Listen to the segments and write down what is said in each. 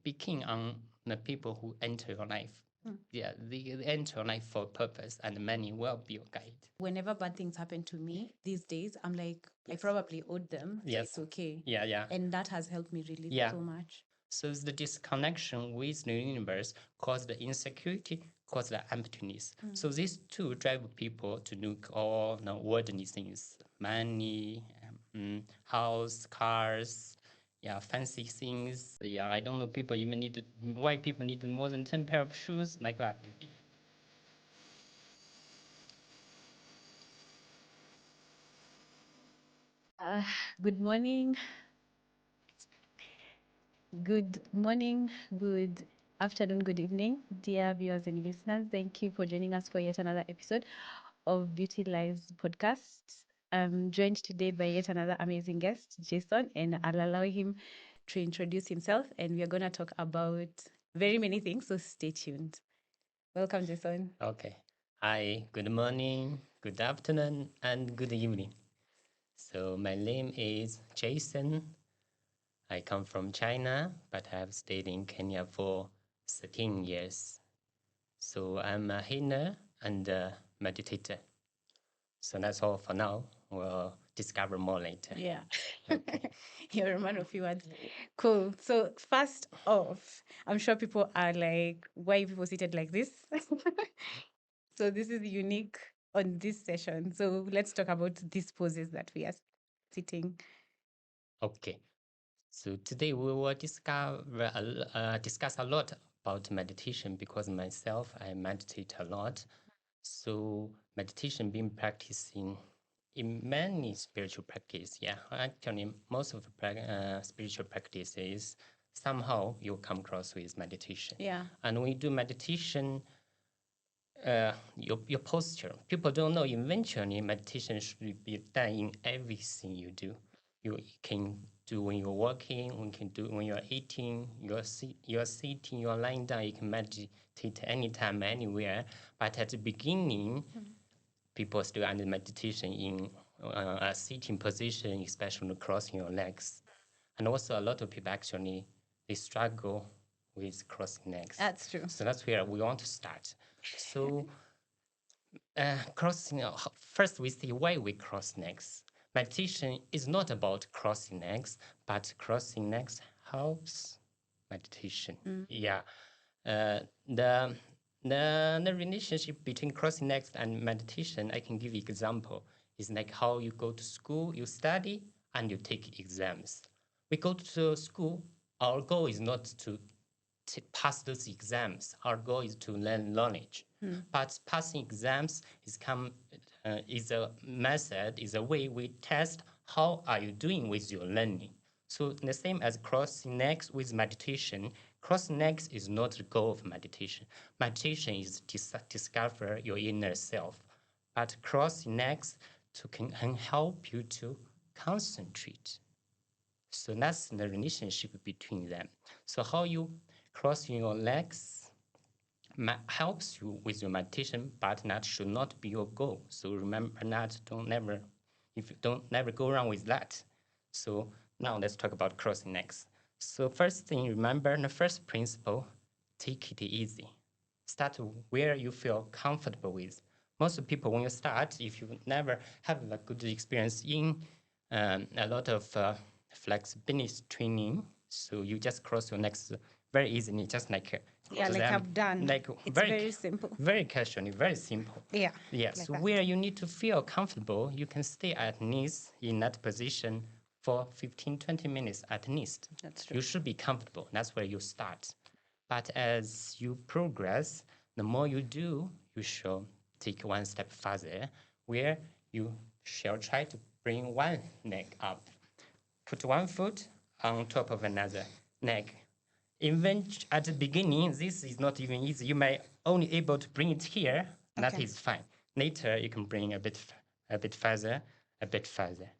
speaking on the people who enter your life. Yeah, they enter your life for a purpose, and many will be your guide. Whenever bad things happen to me these days, I'm like, I probably owed them. So Yes. it's okay. Yeah. And that has helped me really so much. So the disconnection with the universe caused the insecurity, caused the emptiness. So these two drive people to look all the worldly things, money, house, cars, fancy things. Yeah, I don't know. Why people need more than 10 pair of shoes like that. Good morning. Good morning, good afternoon, good evening, dear viewers and listeners. Thank you for joining us for yet another episode of Beauty Lives podcast. I'm joined today by yet another amazing guest, Jason, and I'll allow him to introduce himself. And we are going to talk about very many things, so stay tuned. Welcome, Jason. Okay. Hi, good morning, good afternoon, and good evening. So my name is Jason. I come from China, but I have stayed in Kenya for 13 years. So I'm a healer and a meditator. So that's all for now. We'll discover more later. Yeah. Okay. You're a man of few words. Cool. So first off, I'm sure people are like, why are people seated like this? So this is unique on this session. So let's talk about these poses that we are sitting. Okay. So today we will discuss a lot about meditation because myself, I meditate a lot. So meditation being practiced in many spiritual practice. Yeah, actually, most of the spiritual practices, somehow you come across with meditation. Yeah. And when you do meditation, your posture, people don't know eventually meditation should be done in everything you do. You can do when you're walking, you can do when you're eating, you're sitting, you're lying down, you can meditate anytime, anywhere. But at the beginning, people still under meditation in a sitting position, especially crossing your legs. And also a lot of people actually, they struggle with crossing legs. That's true. So that's where we want to start. So crossing, first we see why we cross legs. Meditation is not about crossing legs, but crossing legs helps meditation. Yeah. The relationship between crossing legs and meditation, I can give you example. It's like how you go to school, you study, and you take exams. We go to school, our goal is not to pass those exams. Our goal is to learn knowledge. But passing exams is a method, is a way we test how are you doing with your learning. So the same as crossing legs with meditation, crossing legs is not the goal of meditation. Meditation is to discover your inner self. But crossing legs can help you to concentrate. So that's the relationship between them. So how you cross your legs helps you with your meditation, but that should not be your goal. So remember that, if you don't never go around with that. So now let's talk about crossing legs. So first thing, remember the first principle, take it easy. Start where you feel comfortable with. Most people, when you start, if you never have a good experience in a lot of flexibility training, so you just cross your legs very easily, just like I've done. like It's very simple. very casually, very simple. Yeah. So where you need to feel comfortable, you can stay at least in that position for 15, 20 minutes at least. That's true. You should be comfortable. That's where you start. But as you progress, the more you do, you shall take one step further, where you shall try to bring one leg up. Put one foot on top of another leg. Even at the beginning, this is not even easy. You may only able to bring it here. That Okay. is fine. Later, you can bring a bit further, a bit further.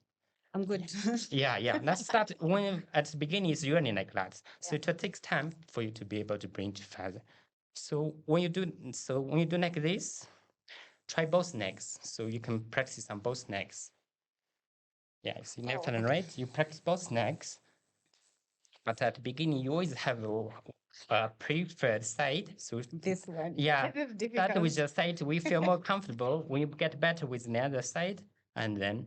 I'm good. Yeah. Let's start when at the beginning it's usually like that. So it takes time for you to be able to bring it further. So when you do like this, try both legs. So you can practice on both legs. Yeah, see left and right. You practice both legs. But at the beginning, you always have preferred side. So This one. yeah, This is start with difficult. the side we feel more comfortable. When you get better with the other side, and then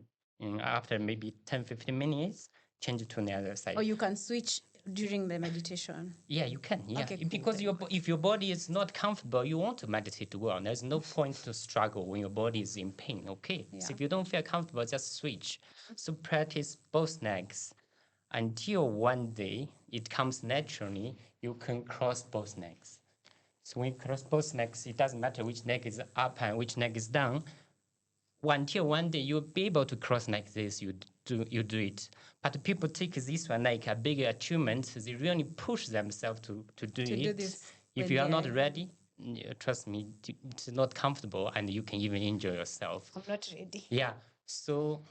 after maybe 10-15 minutes, change to the other side. Or you can switch during the meditation. Yeah, you can. Yeah, Okay, cool, because if your body is not comfortable, you want to meditate well. There's no point to struggle when your body is in pain. Okay, so Yeah. if you don't feel comfortable, just switch. So practice both legs until one day it comes naturally. You can cross both legs. So when you cross both legs, it doesn't matter which leg is up and which leg is down. Until one day you'll be able to cross like this, you do it. But people take this one like a big achievement. They really push themselves to do To it. do this If when you are they not are- ready, trust me, it's not comfortable, and you can even injure yourself. I'm not ready. Yeah. So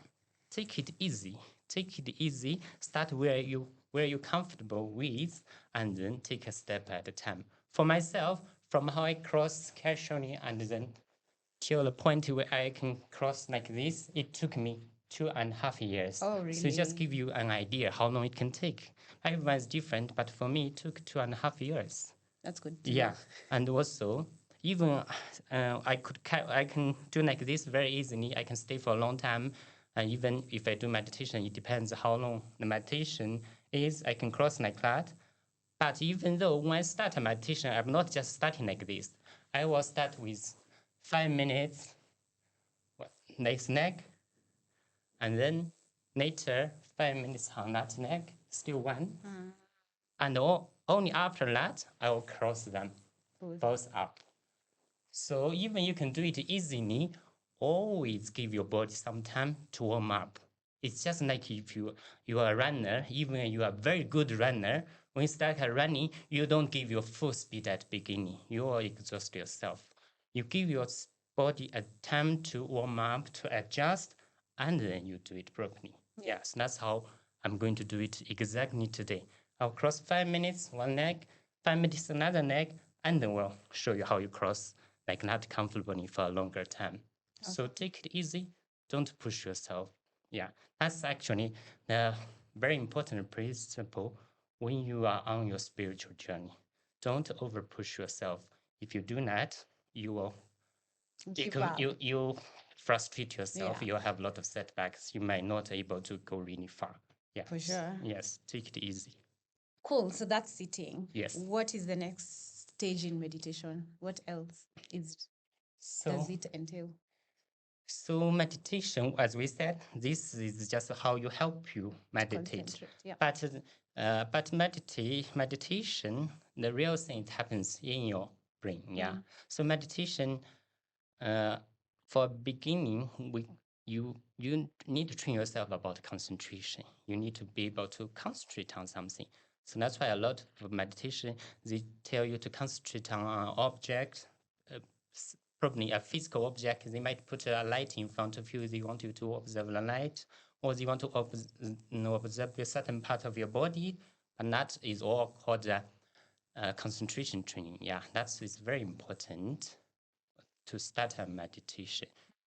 take it easy. Take it easy. Start where you're comfortable with, and then take a step at a time. For myself, from how I cross casually and then till the point where I can cross like this, it took me 2.5 years. Oh, So it just really? give you an idea how long it can take. Everyone's different, but for me, it took 2.5 years. That's good to Yeah, know. and also even I can do like this very easily. I can stay for a long time, and even if I do meditation, it depends how long the meditation is. I can cross like that. But even though when I start a meditation, I'm not just starting like this. I will start with 5 minutes next neck, and then later 5 minutes on that neck, still one. And only after that, I will cross them both up. So even you can do it easily, always give your body some time to warm up. It's just like if you are a runner, even you are a very good runner, when you start running, you don't give your full speed at the beginning. You will exhaust yourself. You give your body a time to warm up, to adjust, and then you do it properly. Yes, that's how I'm going to do it exactly today. I'll cross 5 minutes, one leg, 5 minutes, another leg, and then we'll show you how you cross like not comfortably for a longer time. So take it easy. Don't push yourself. Yeah, that's actually the very important principle when you are on your spiritual journey. Don't over push yourself. If you do that, you will Give up. you frustrate yourself. Yeah. You'll have a lot of setbacks. You might not able to go really far. Yeah. For sure. Yes, take it easy. Cool. So that's sitting. Yes. What is the next stage in meditation? What else So does it entail? So meditation, as we said, this is just how you help you meditate. Concentrate. Yeah. But meditation, the real thing it happens in your brain. Yeah. So meditation, uh, for beginning, you need to train yourself about concentration. You need to be able to concentrate on something. So that's why a lot of meditation they tell you to concentrate on an object, uh, probably a physical object. They might put a light in front of you. They want you to observe the light, or they want to observe a certain part of your body. And that is all called concentration training. Yeah, that's is very important to start a meditation,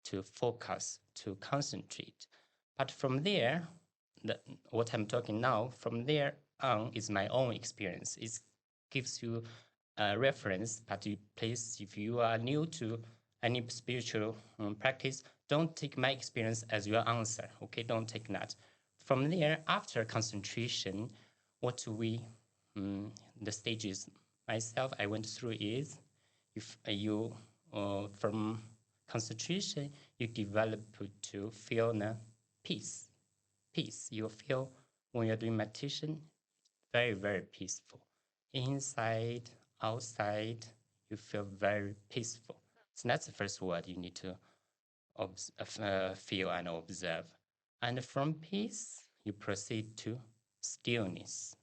to focus, to concentrate. But from there, what I'm talking now, from there on is my own experience. It gives you a reference, but please, if you are new to any spiritual practice, don't take my experience as your answer. Okay, don't take that. From there, after concentration, what the stages myself I went through is if you from concentration you develop to feel peace. You feel when you're doing meditation very, very peaceful. Inside, outside, you feel very peaceful. So that's the first word you need to feel and observe. And from peace, you proceed to stillness.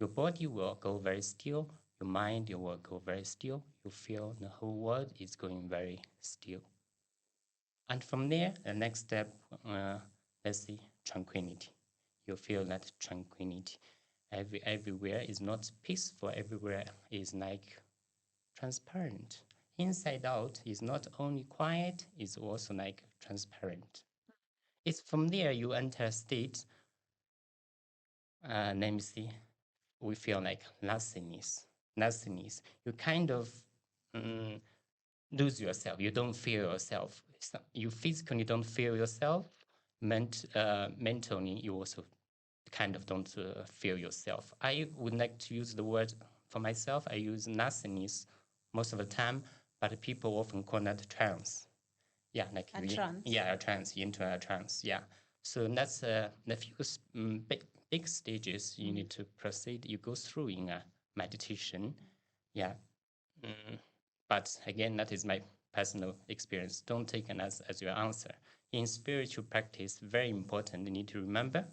Your body will go very still. Your mind will go very still. You feel the whole world is going very still. And from there, the next step, let's see, tranquility. You feel that tranquility. Everywhere is not peaceful. Everywhere is like transparent. Inside out is not only quiet, it's also like transparent. It's from there you enter a state, let me see, we feel like nothingness. nothingness, you kind of mm, lose yourself. You don't feel yourself. You physically don't feel yourself. Mentally, you also kind of don't feel yourself. I would like to use the word for myself. I use nothingness most of the time, but people often call that trance. Yeah, like A trance. yeah, a trance, into a trance. Yeah. So that's the few big stages you need to proceed. You go through in a meditation. Yeah. Mm, but again, that is my personal experience. Don't take it as your answer. In spiritual practice, very important. You need to remember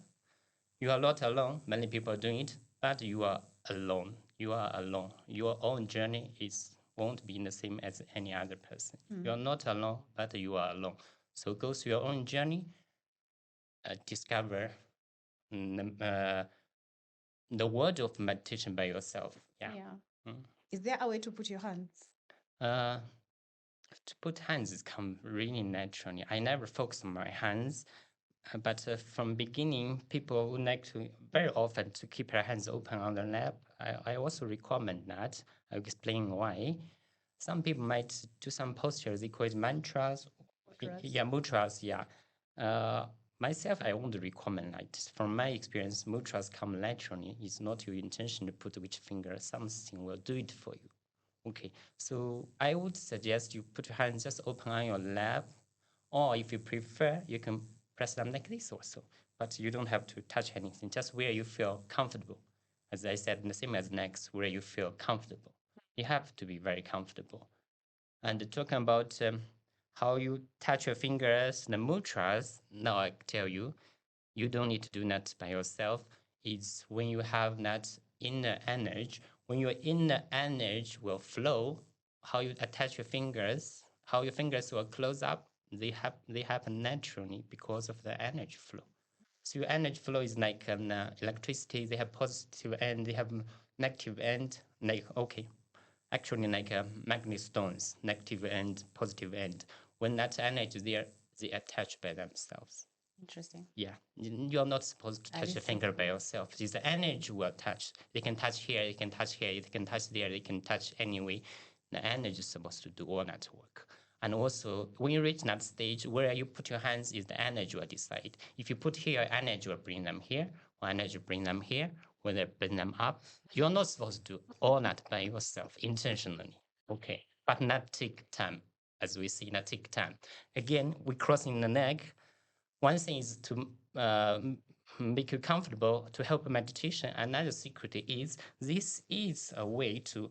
you are not alone. Many people are doing it, but you are alone. You are alone. Your own journey is won't be the same as any other person. You are not alone, but you are alone. So go through your own journey, discover mm, uh, the word of meditation by yourself. Yeah. Yeah. Is there a way to put your hands? Uh, to put hands is come really naturally. I never focus on my hands. But from beginning, people would like to very often to keep their hands open on the lap. I also recommend that. I'll explain why. Some people might do some postures, they call it mantras. Mudras. Yeah, mudras, yeah. Uh, Myself, I won't recommend that. From my experience, mudras come naturally. It's not your intention to put which finger, something will do it for you. Okay, so I would suggest you put your hands just open on your lap, or if you prefer, you can press them like this also. But you don't have to touch anything, just where you feel comfortable. As I said, the same as next, where you feel comfortable. You have to be very comfortable. And talking about how you touch your fingers, the mudras, now I tell you, you don't need to do that by yourself. It's when you have that inner energy, when your inner energy will flow, how you attach your fingers, how your fingers will close up, they happen naturally because of the energy flow. So your energy flow is like an electricity. They have positive end, they have negative end. Like okay, actually like magnet stones, negative end, positive end. When that energy is there, they attach by themselves. Interesting. Yeah, you're not supposed to That touch is your so finger by cool. yourself. It's the energy will touch. They can touch here, they can touch here, they can touch there, they can touch anyway. The energy is supposed to do all that work. And also, when you reach that stage, where you put your hands is the energy will decide. If you put here, energy will bring them here, or energy will bring them here, or they bring them up. You're not supposed to do all that by yourself intentionally. Okay, but that take time, as we see, that take time. Again, we crossing the neck. One thing is to make you comfortable to help meditation. Another secret is this is a way to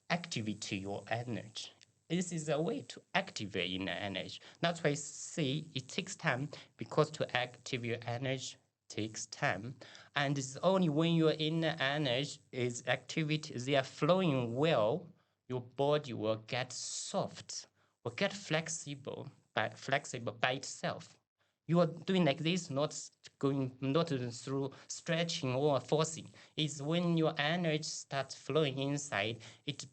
activate your energy. This is a way to activate inner energy. That's why I say it takes time because to activate your energy takes time. And it's only when your inner energy is activated, they are flowing well, your body will get soft, will get flexible by itself. You are doing like this, not through stretching or forcing. It's when your energy starts flowing inside, it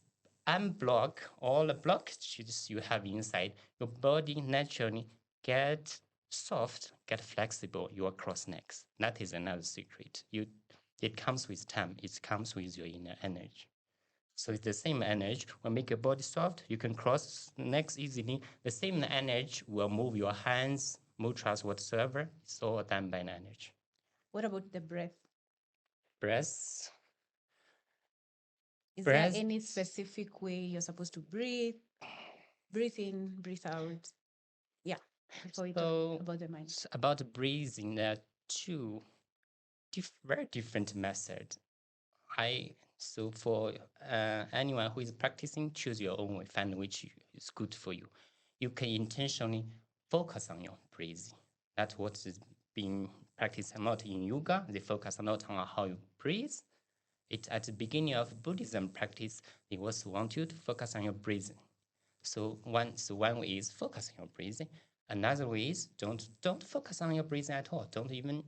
unblock all the blockages you have inside. Your body naturally get soft, get flexible. Your cross necks. That is another secret. It comes with time. It comes with your inner energy. So it's the same energy will make your body soft. You can cross necks easily. The same energy will move your hands, mudras, whatsoever. It's all done by energy. What about the breath? Breath. Is there Breath. any specific way you're supposed to breathe? Breathe in, breathe out. Yeah. Before we talk about the mind. About breathing, there are two very different methods. So for anyone who is practicing, choose your own way, find which is good for you. You can intentionally focus on your breathing. That's what is being practiced a lot in yoga. They focus a lot on how you breathe. It at the beginning of Buddhism practice, they also want you to focus on your breathing. So one way is focus on your breathing. Another way is don't focus on your breathing at all. Don't even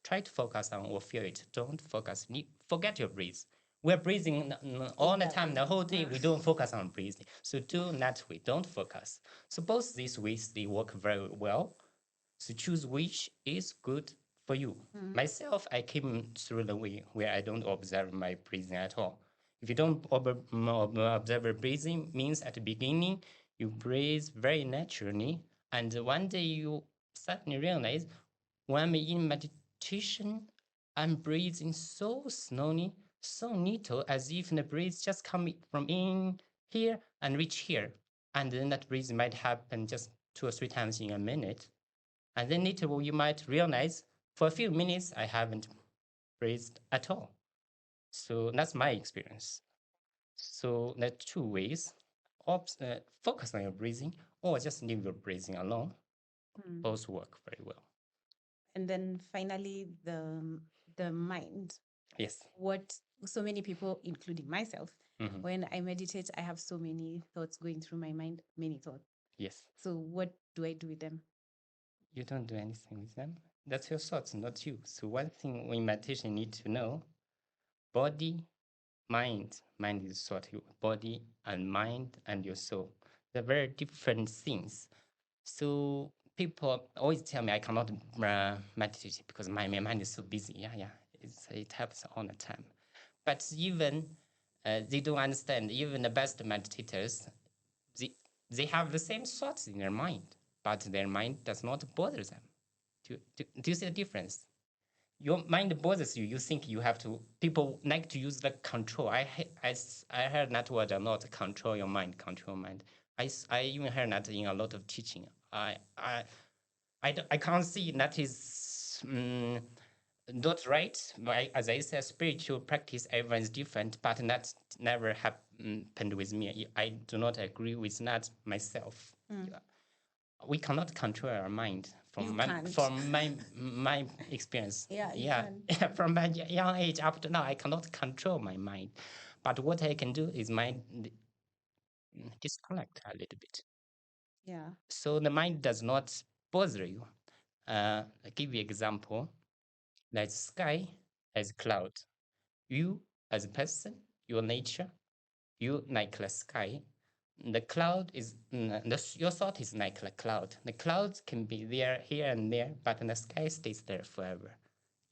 try to focus on or feel it. Don't focus. Forget your breath. We're breathing all the time, the whole day. We don't focus on breathing. So do that way. Don't focus. So both these ways they work very well. So choose which is good for you. Myself, I came through the way where I don't observe my breathing at all. If you don't observe breathing, means at the beginning you breathe very naturally, and one day you suddenly realize when I'm in meditation, I'm breathing so slowly, so little, as if the breath just come from in here and reach here. And then that breathing might happen just 2 or 3 times in a minute. And then later you might realize for a few minutes I haven't breathed at all. So that's my experience. So there are two ways. Focus on your breathing or just leave your breathing alone. Both work very well. And then finally, the mind. Yes. What so many people, including myself, when I meditate, I have so many thoughts going through my mind, many thoughts. Yes. So what do I do with them? You don't do anything with them. That's your thoughts, not you. So one thing in meditation you need to know, body, mind. Mind is thought, body and mind and your soul. They're very different things. So people always tell me I cannot meditate because my mind is so busy. Yeah. It happens all the time. But even they don't understand, even the best meditators, they have the same thoughts in their mind, but their mind does not bother them. Do you see the difference? Your mind bothers you. You think you have to. People like to use the control. I heard that word a lot. Control your mind. Control your mind. I even heard that in a lot of teaching. I can't see that is not right. As I said, spiritual practice, everyone's different, but that never happened with me. I do not agree with that myself. We cannot control our mind You my can't. from my experience. Yeah, you Yeah, can. from my young age up to now, I cannot control my mind. But what I can do is disconnect a little bit. Yeah. So the mind does not bother you. I give you example. Like sky as cloud. You as a person, your nature, you like the sky. The cloud is your thought is like a cloud. The clouds can be there here and there, but the sky stays there forever.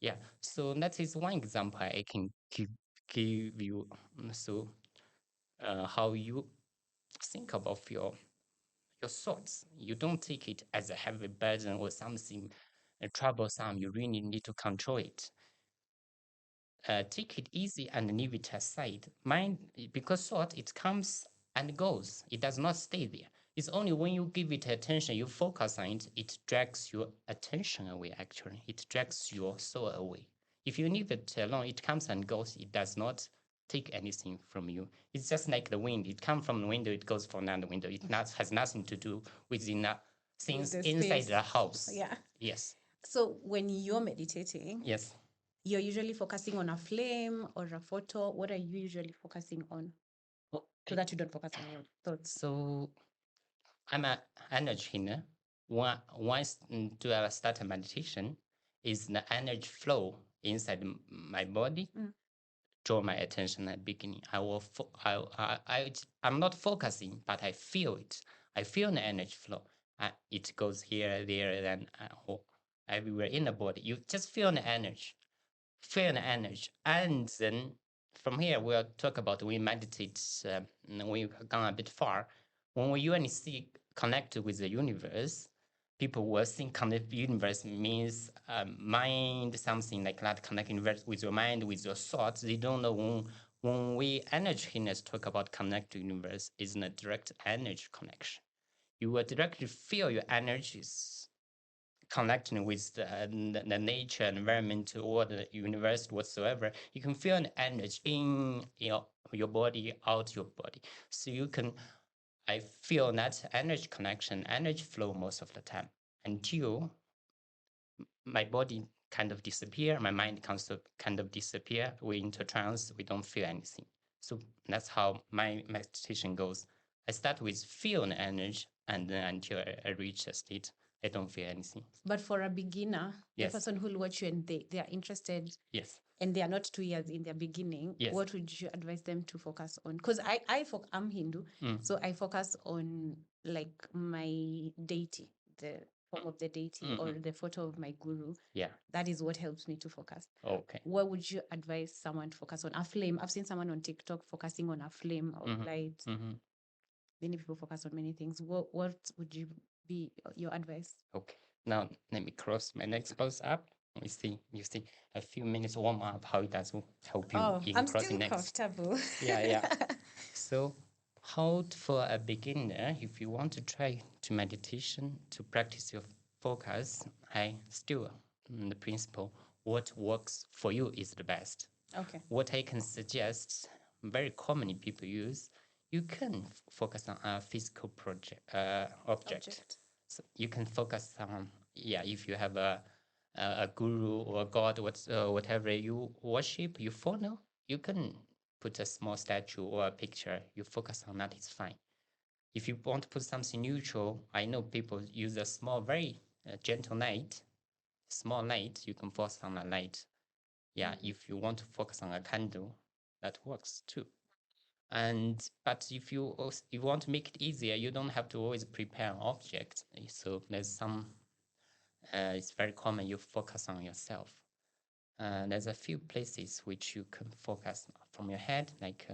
Yeah. So that is one example I can give you. So how you think about your thoughts. You don't take it as a heavy burden or something troublesome. You really need to control it. Take it easy and leave it aside. Mind, because thought, it comes and goes. It does not stay there. It's only when you give it attention, you focus on it, it drags your attention away, actually. It drags your soul away. If you leave it alone, it comes and goes. It does not take anything from you. It's just like the wind. It comes from the window, it goes from another window. It has nothing to do with the things the inside space. the house. Yeah. Yes. So when you're meditating, Yes. you're usually focusing on a flame or a photo. What are you usually focusing on so that you don't focus on your thoughts? So I'm an energy healer. Once to start a meditation, is the energy flow inside my body draw my attention at the beginning. I'm not focusing, but I feel it. I feel the energy flow. It goes here, there, then everywhere in the body. You just feel the energy. And then from here, we'll talk about we meditate, we've gone a bit far. When we only see connected with the universe, people will think connect universe means mind, something like that, connect universe with your mind, with your thoughts. They don't know when we energy healers talk about connect to universe, is a direct energy connection. You will directly feel your energies connecting with the nature, environment, or the universe whatsoever. You can feel an energy in your body, out your body. So I feel that energy connection, energy flow most of the time until my body kind of disappear, my mind kind of disappear. We into trance, we don't feel anything. So that's how my meditation goes. I start with feel an energy, and then until I reach a state, I don't feel anything. But for a beginner, Yes. the person who will watch you and they are interested, Yes, and they are not 2 years in their beginning, Yes. what would you advise them to focus on? Because I'm Hindu, so I focus on like my deity, form of the deity or the photo of my guru, Yeah. that is what helps me to focus. Okay. What would you advise someone to focus on? A flame. I've seen someone on TikTok focusing on a flame of light. Many people focus on many things. What would you be your advice? Okay. Now let me cross my next pose up. You see a few minutes warm up how it does help you in I'm crossing still next. comfortable. Yeah. So for a beginner, if you want to try to meditation to practice your focus, I still the principle what works for you is the best. Okay. What I can suggest, very commonly people use, you can focus on a physical object. So you can focus on, if you have a guru or a god, whatever you worship, you follow, you can put a small statue or a picture. You focus on that, it's fine. If you want to put something neutral, I know people use a small, very gentle light, small light. You can focus on a light. Yeah, if you want to focus on a candle, that works too. But if you want to make it easier, you don't have to always prepare an object. So there's some. It's very common you focus on yourself. There's a few places which you can focus from your head, like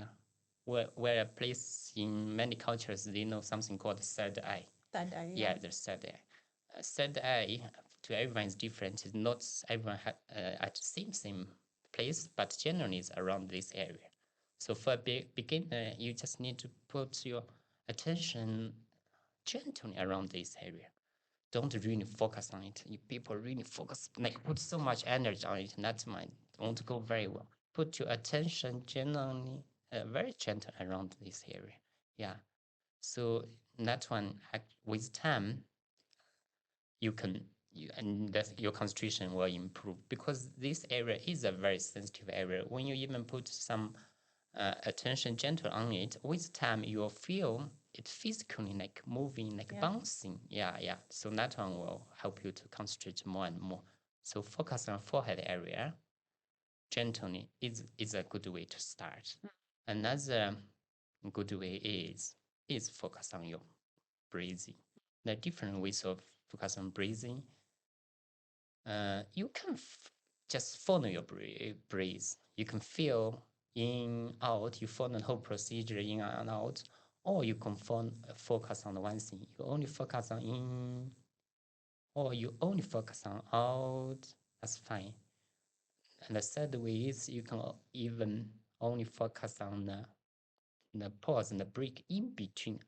where a place in many cultures they know something called third eye. Third eye. Yeah, the third eye. Third eye to everyone is different. It's not everyone at the same place, but generally it's around this area. So for a beginner, you just need to put your attention gently around this area. Don't really focus on it. People really focus, like put so much energy on it, and that might won't go very well. Put your attention generally, very gentle around this area. Yeah. So that one, with time, your concentration will improve because this area is a very sensitive area. When you even put some attention gentle on it, with time you'll feel it physically like moving, like bouncing. Yeah. So that one will help you to concentrate more and more. So focus on forehead area gently is a good way to start. Another good way is focus on your breathing. There are different ways of focus on breathing. You can just follow your breathe. You can feel in, out, you follow the whole procedure in and out, or you can focus on one thing. You only focus on in, or you only focus on out. That's fine. And the third way is you can even only focus on the pause and the break in between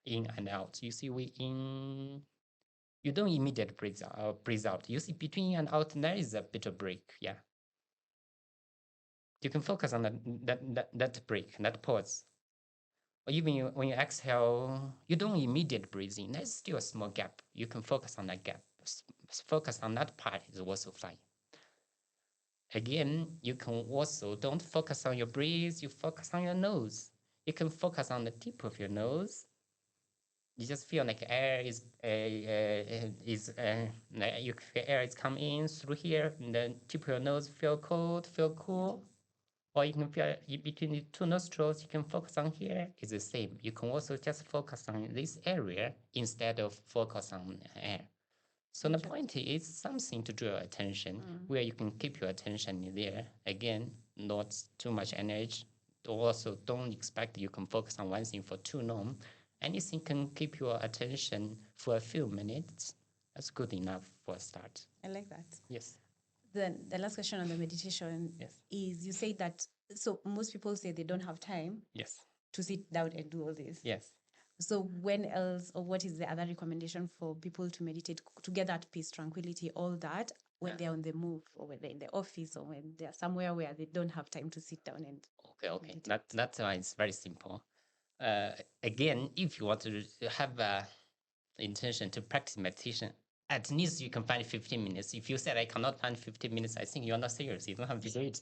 in and out. You see, we in, you don't immediately breathe out. You see, between in and out, there is a bit of break. Yeah. You can focus on that break, that pause. Or even when you exhale, you don't immediately breathe in. There's still a small gap. You can focus on that gap. Focus on that part is also fine. Again, you can also don't focus on your breath. You focus on your nose. You can focus on the tip of your nose. You just feel like air is like you feel air is coming in through here, and the tip of your nose feel cold, feel cool. Or you can feel between the two nostrils, you can focus on here. It's the same. You can also just focus on this area instead of focus on air. So the point is something to draw attention where you can keep your attention there. Again, not too much energy. Also, don't expect you can focus on one thing for too long. Anything can keep your attention for a few minutes. That's good enough for a start. I like that. Yes. Then the last question on the meditation is you say that, so most people say they don't have time to sit down and do all this. Yes. So when else, or what is the other recommendation for people to meditate, to get that peace, tranquility, all that when they're on the move or when they're in the office or when they're somewhere where they don't have time to sit down and Okay. That's why it's very simple. Again, if you want to have a intention to practice meditation, at least you can find 15 minutes. If you said I cannot find 15 minutes, I think you're not serious. You don't have to do it.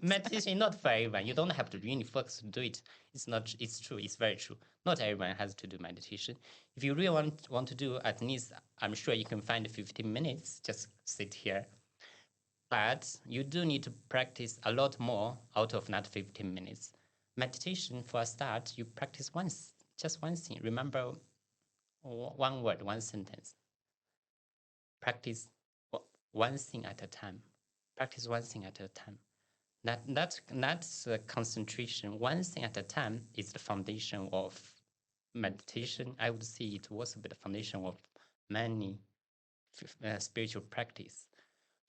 Meditation is not for everyone. You don't have to really focus to do it. It's true. It's very true. Not everyone has to do meditation. If you really want to do, at least I'm sure you can find 15 minutes. Just sit here. But you do need to practice a lot more out of that 15 minutes. Meditation, for a start, you practice once, just one thing. Remember one word, one sentence. practice one thing at a time. Practice one thing at a time. That's concentration. One thing at a time is the foundation of meditation. I would say it was a bit the foundation of many spiritual practice.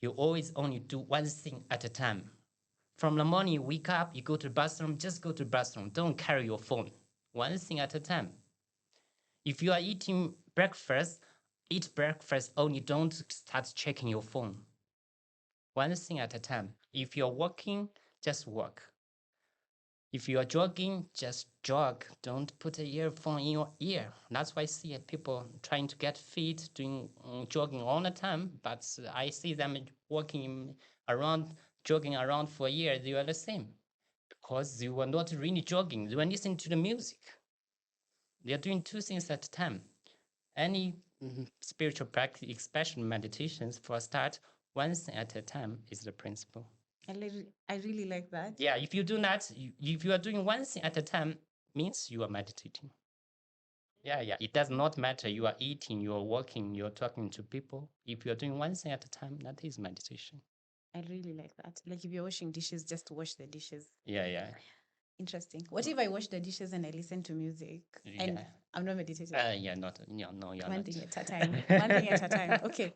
You always only do one thing at a time. From the morning you wake up, you go to the bathroom, just go to the bathroom. Don't carry your phone. One thing at a time. If you are eating breakfast, eat breakfast only. Don't start checking your phone. One thing at a time. If you're walking, just walk. If you are jogging, just jog. Don't put an earphone in your ear. That's why I see people trying to get fit, doing jogging all the time. But I see them walking around, jogging around for a year. They are the same because they were not really jogging. They were listening to the music. They are doing two things at a time. Any spiritual practice, especially meditations, for a start, one thing at a time is the principle. I really like that. Yeah, if you do that, if you are doing one thing at a time, means you are meditating. Yeah. It does not matter. You are eating, you are walking, you are talking to people. If you are doing one thing at a time, that is meditation. I really like that. Like if you're washing dishes, just wash the dishes. Yeah. Interesting. What if I wash the dishes and I listen to music and Yeah. I'm not meditating? Yeah, not. No, you're One not. thing at a time. One thing at a time. Okay.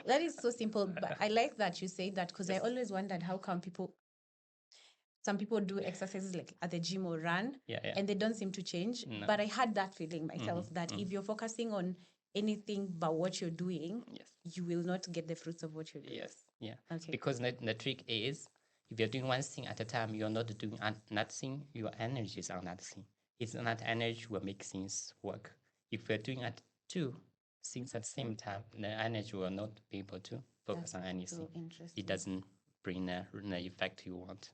That is so simple. But I like that you say that because I always wondered how come some people do exercises like at the gym or run Yeah. and they don't seem to change. No. But I had that feeling myself that if you're focusing on anything but what you're doing, Yes. you will not get the fruits of what you're doing. Yes. Yeah. Okay. Because the trick is, if you're doing one thing at a time, you're not doing nothing. Your energy is on that thing. It's not energy will make things work. If you're doing at two things at the same time, the energy will not be able to focus on anything. So interesting. It doesn't bring the effect you want.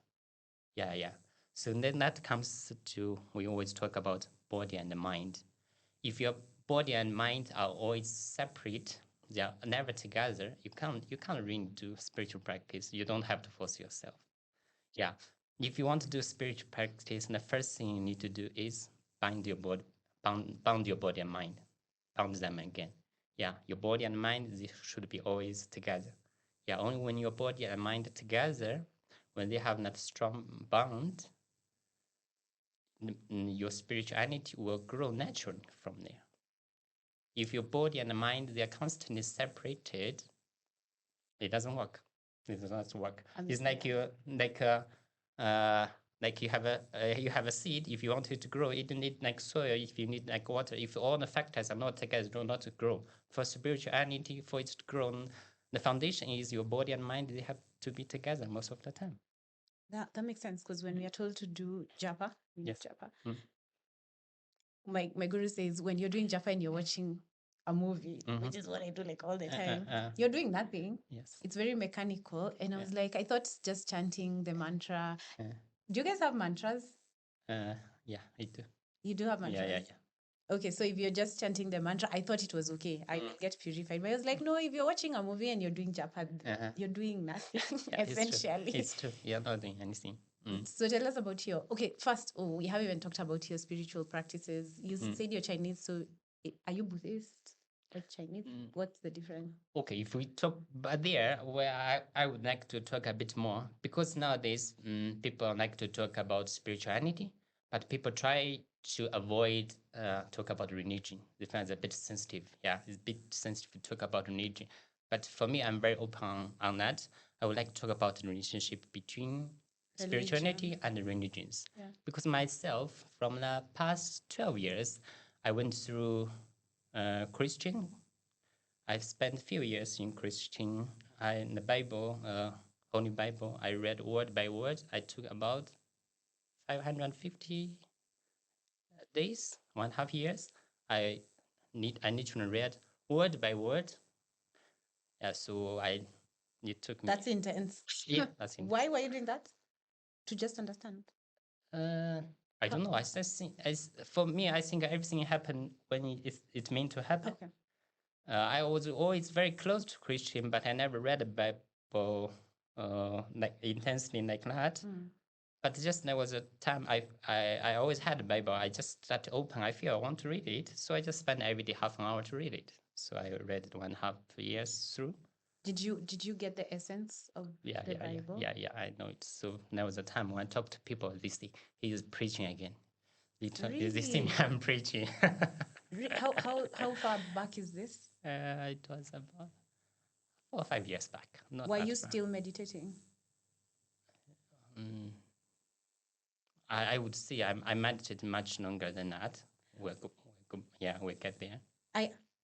Yeah. So then that comes to, we always talk about body and the mind. If your body and mind are always separate, they are never together, you can't really do spiritual practice. You don't have to force yourself. Yeah. If you want to do spiritual practice, the first thing you need to do is bound your body and mind. Bound them again. Yeah. Your body and mind, they should be always together. Yeah. Only when your body and mind are together, when they have that strong bond, your spirituality will grow naturally from there. If your body and mind, they are constantly separated, it doesn't work. It does not work. It's like you have a seed. If you want it to grow, it need like soil. If you need like water, if all the factors are not together, it will not grow. For spirituality, for it to grow, the foundation is your body and mind. They have to be together most of the time. That makes sense because when we are told to do japa, Yes. japa, my guru says when you're doing japa and you're watching a movie, which is what I do like all the time, you're doing nothing. Yes. It's very mechanical. And I was like, I thought just chanting the mantra. Do you guys have mantras? Yeah, I do. You do have mantras? Yeah. Okay, so if you're just chanting the mantra, I thought it was okay. I will get purified. But I was like, no, if you're watching a movie and you're doing japa, you're doing nothing, essentially. It's true. You're not doing anything. So tell us about okay, first, we haven't even talked about your spiritual practices. You said you're Chinese, so are you Buddhist? Like Chinese? What's the difference? Okay, if we talk but there, where I would like to talk a bit more, because nowadays people like to talk about spirituality, but people try to avoid talk about religion. They find it a bit sensitive. Yeah, it's a bit sensitive to talk about religion. But for me, I'm very open on that. I would like to talk about the relationship between spirituality and religions. Yeah. Because myself, from the past 12 years, I went through Christian. I've spent a few years in Christian. In the Bible, Holy Bible, I read word by word. I took about 550 days, 1.5 years. I literally read word by word. Yeah, so it took me. That's intense. Yeah, that's intense. Why were you doing that? To just understand. I don't know. I just think, for me, I think everything happened when it's meant to happen. Okay. I was always very close to Christian, but I never read the Bible like intensely like that. But just there was a time I always had the Bible. I just started open. I feel I want to read it, so I just spend every day half an hour to read it. So I read it 1.5 years through. Did you get the essence of the Bible? Yeah, I know it. So there was a time when I talk to people, they say, he is preaching again. They see me, Really? I'm preaching. How far back is this? It was about 4 or 5 years back. Not Were that you far. still meditating? I would say I meditated much longer than that. We'll get there.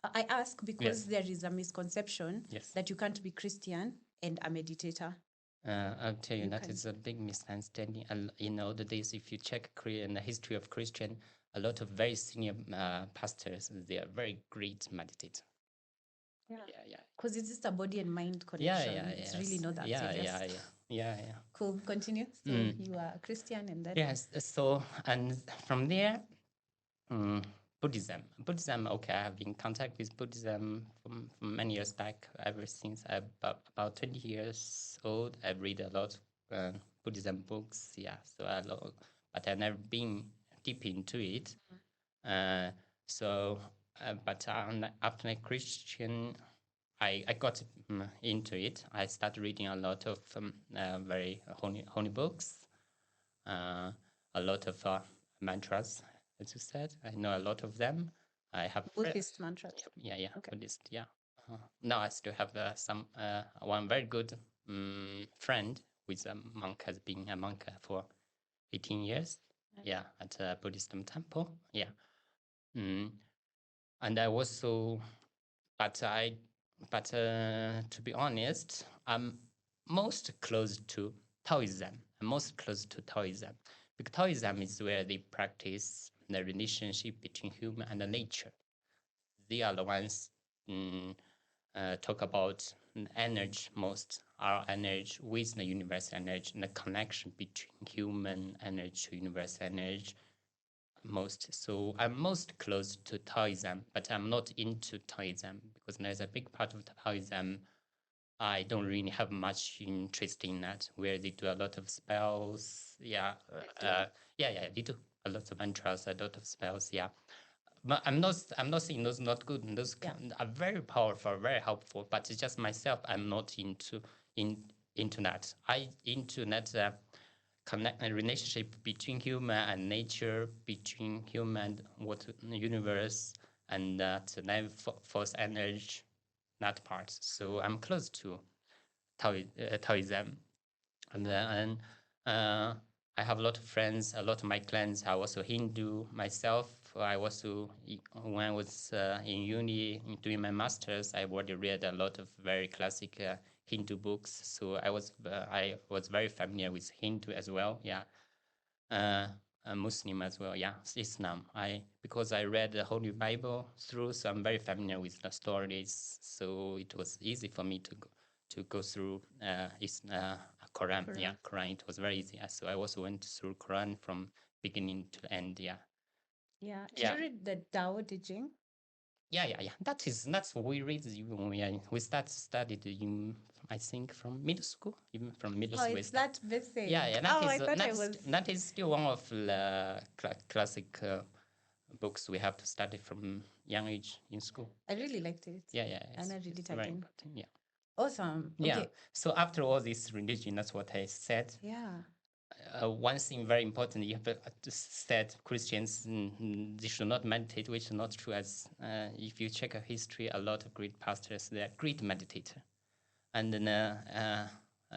I ask because Yes. there is a misconception Yes. that you can't be Christian and a meditator. I'll tell you, You that can- is a big misunderstanding. In all the days, if you check in the history of Christian, a lot of very senior pastors, they are very great meditators. Yeah. Yeah. Because it's just a body and mind Yeah, connection. It's really yes. not that Yeah, serious. yeah. Cool. Continue. So you are a Christian and then Yes. So, and from there, Buddhism. Okay, I have been in contact with Buddhism from many years back. Ever since I'm about 20 years old, I've read a lot of Buddhism books. Yeah, so but I've never been deep into it. But after Christian, I got into it. I started reading a lot of very holy books, a lot of mantras, as you said. I know a lot of them. I have Buddhist mantras. Yeah, Okay. Buddhist. Yeah. Now I still have one very good friend who is a monk, has been a monk for 18 years. Yeah, at a Buddhist temple. Yeah. And I also, but to be honest, I'm most close to Taoism. Because Taoism is where they practice the relationship between human and the nature. They are the ones talk about energy most, our energy with the universal energy, and the connection between human energy to universal energy most. So I'm most close to Taoism, but I'm not into Taoism because there's a big part of Taoism I don't really have much interest in that, where they do a lot of spells. Yeah, they do a lot of mantras, a lot of spells. Yeah, but I'm not saying those not good. And those are very powerful, very helpful. But it's just myself, I'm not into that. I into that connect a relationship between human and nature, between human and what universe, and that life force energy, that part. So I'm close to Taoism, and then I have a lot of friends. A lot of my clients are also Hindu. Myself, I also, when I was in uni doing my masters, I already read a lot of very classic Hindu books. So I was very familiar with Hindu as well. Yeah, a Muslim as well. Yeah, Islam. Because I read the Holy Bible through, so I'm very familiar with the stories. So it was easy for me to go through Quran. Yeah, Quran. It was very easy. So I also went through Quran from beginning to end. Yeah. Yeah. Did you read the Tao Te Ching? Yeah. That's what we read when we studied in, I think, from middle school, even from middle school. It's that basic. Yeah. That is still one of the classic books we have to study from young age in school. I really liked it. Yeah. And I read it very again. important. Yeah. Awesome. Yeah. Okay. So after all this religion, that's what I said. Yeah. One thing very important, you have said Christians they should not meditate, which is not true. As if you check a history, a lot of great pastors, they are great meditator. And then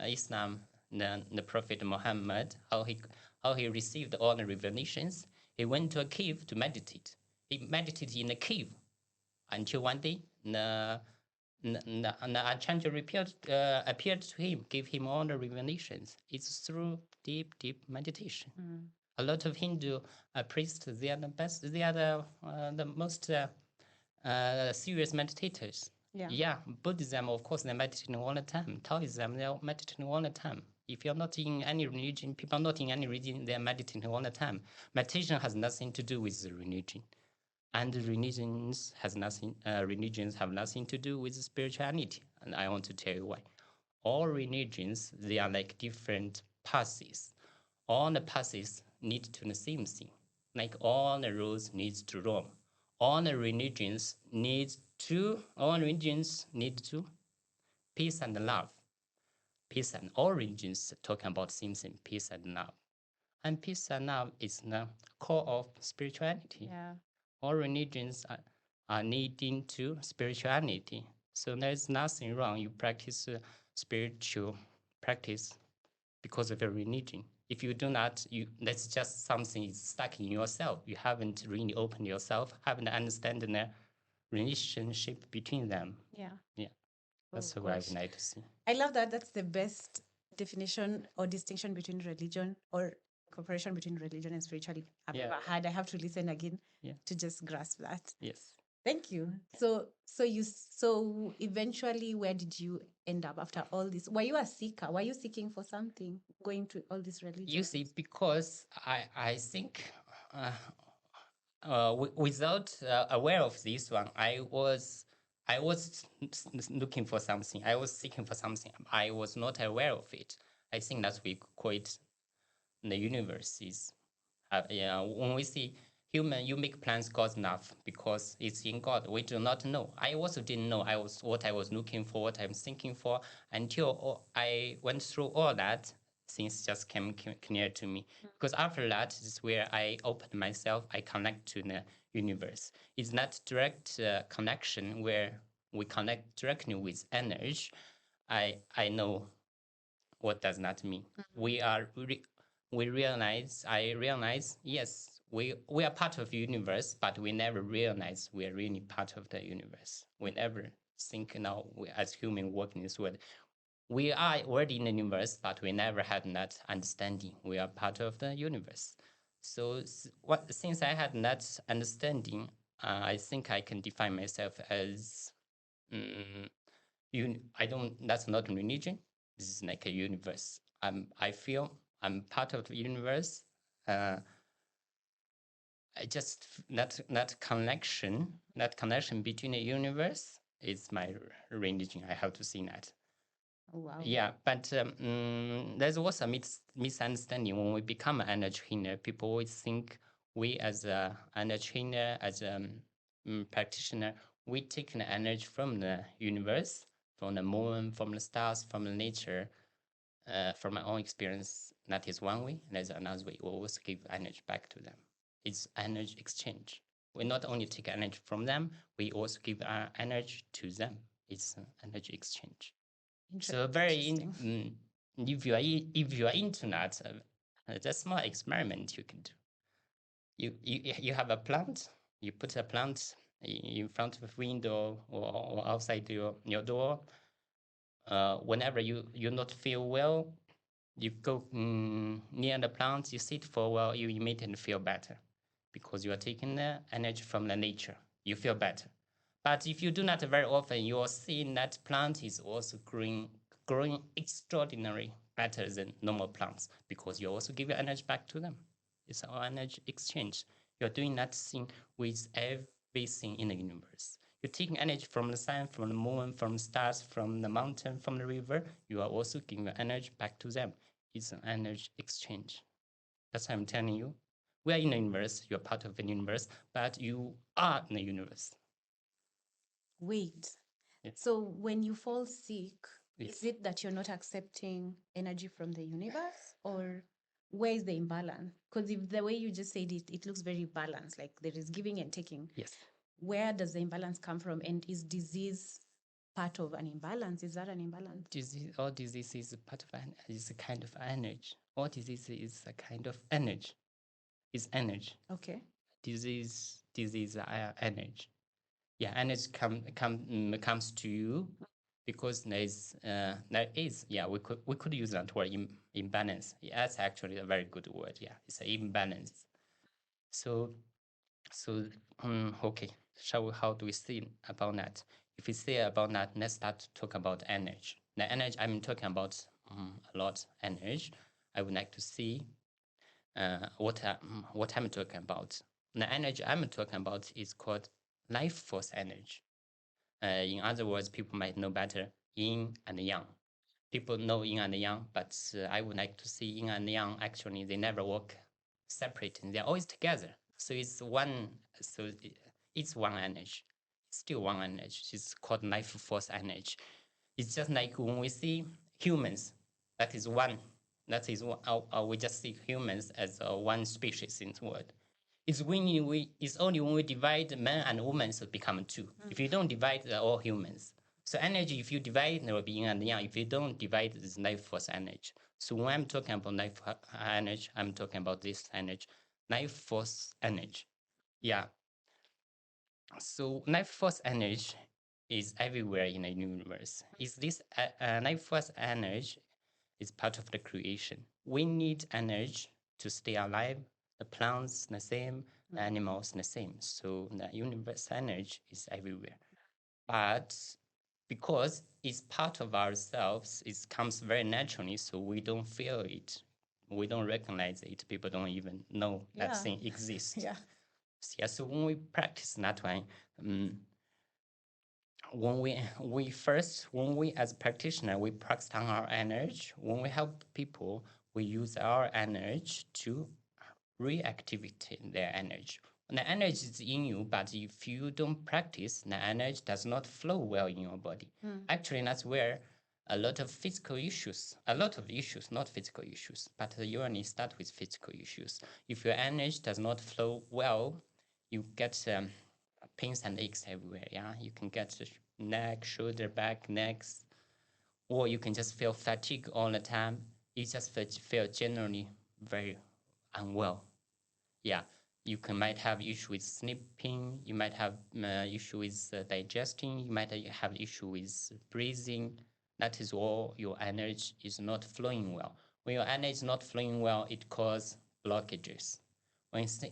Islam, the Prophet Muhammad, how he received all the revelations, he went to a cave to meditate. He meditated in a cave until one day the archangel appeared to him, gave him all the revelations. It's through deep meditation. A lot of Hindu priests, they are the best, they are the most serious meditators. Yeah, Buddhism, of course, they're meditating all the time. Taoism, they're meditating all the time. If you're not in any religion, people are not in any religion, they're meditating all the time. Meditation has nothing to do with the religion. And religions have nothing to do with spirituality. And I want to tell you why. All religions, they are like different paths. All the paths need to the same thing. Like all the roads needs to Rome. all religions need to peace and love. Peace and all religions talking about same thing, peace and love. And peace and love is the core of spirituality. Yeah. All religions are needing to spirituality. So there's nothing wrong. You practice spiritual practice because of your religion. If you do not, that's just something is stuck in yourself. You haven't really opened yourself, haven't understand the relationship between them. Yeah. Yeah, that's Oh, what I would gosh. like to see. I love that. That's the best definition or distinction between religion or cooperation between religion and spirituality I've Yeah. ever had. I have to listen again Yeah. to just grasp that. Yes. Thank you. So eventually, where did you end up after all this? Were you a seeker? Were you seeking for something, going to all these religions? You see, because I think without aware of this one, I was looking for something. I was seeking for something. I was not aware of it. I think that's we call it the universe is. Yeah, when we see human, you make plans God enough because it's in God. We do not know. I also didn't know I was what I was looking for, what I'm thinking for until I went through all that. Things just came clear to me because after that is where I opened myself. I connect to the universe. It's not direct connection where we connect directly with energy. I know what does that mean. We are I realize yes, we are part of the universe, but we never realize we are really part of the universe. We never think now we, as human working in this world, we are already in the universe, but we never had that understanding we are part of the universe. So since I had that understanding, I think I can define myself as I don't. That's not religion. This is like a universe. I feel I'm part of the universe. Uh, I just that connection between the universe is my religion. I have to see that. Oh, wow. Yeah, but there's also a misunderstanding when we become an energy healer. People always think we, as an energy healer, as a practitioner, we take the energy from the universe, from the moon, from the stars, from the nature. From my own experience, that is one way. There's another way. We always give energy back to them. It's energy exchange. We not only take energy from them, we also give our energy to them. It's an energy exchange. So very Interesting. if you are into that, it's a small experiment you can do. You have a plant. You put a plant in front of a window or outside your door. Whenever you not feel well, you go near the plant. You sit for a while. You immediately feel better because you are taking the energy from the nature. You feel better. But if you do not very often, you will see that plant is also growing extraordinary better than normal plants because you also give your energy back to them. It's our energy exchange. You're doing that thing with everything in the universe. You're taking energy from the sun, from the moon, from the stars, from the mountain, from the river. You are also giving your energy back to them. It's an energy exchange. That's why I'm telling you. We are in the universe. You're part of the universe, but you are in the universe. Wait. Yes. So when you fall sick, Yes. is it that you're not accepting energy from the universe, or where is the imbalance? Because if the way you just said it, it looks very balanced, like there is giving and taking. Yes. Where does the imbalance come from? And is disease part of an imbalance? Is that an imbalance? All disease is part of is a kind of energy. All disease is a kind of energy. It's energy. Okay. Disease are energy. Yeah, energy comes to you because there is yeah we could use that word imbalance. Yeah, that's actually a very good word. Yeah, it's an imbalance. So okay. How do we see about that? If we say about that, let's start to talk about energy. The energy I'm talking about a lot energy. I would like to see what I'm talking about. The energy I'm talking about is called life force energy. In other words, people might know better yin and yang. People know yin and yang, but I would like to see yin and yang. Actually, they never work separate. They're always together. So it's one. So It's one energy. It's still one energy. It's called life force energy. It's just like when we see humans, that is one. That is one. We just see humans as one species in the world. It's only when we divide men and women so become two. If you don't divide, they're all humans. So energy, if you divide, there will be yin and yang. If you don't divide, it's life force energy. So when I'm talking about energy, I'm talking about this energy, life force energy. Yeah. So life force energy is everywhere in the universe. Is this life force energy is part of the creation. We need energy to stay alive. The plants the same, the animals the same. So the universe energy is everywhere. But because it's part of ourselves, it comes very naturally, so we don't feel it. We don't recognize it. People don't even know that Yeah. thing exists. Yeah. Yeah, so when we practice that way, when we as practitioner we practice on our energy. When we help people, we use our energy to reactivate their energy. The energy is in you, but if you don't practice, the energy does not flow well in your body. Actually, that's where a lot of issues, not physical issues, but you only start with physical issues. If your energy does not flow well, you get pains and aches everywhere. Yeah, you can get neck, shoulder, back, necks, or you can just feel fatigue all the time. You just feel generally very unwell. Yeah, you might have issue with sleeping. You might have issue with digesting. You might have issue with breathing. That is all your energy is not flowing well. When your energy is not flowing well, it causes blockages.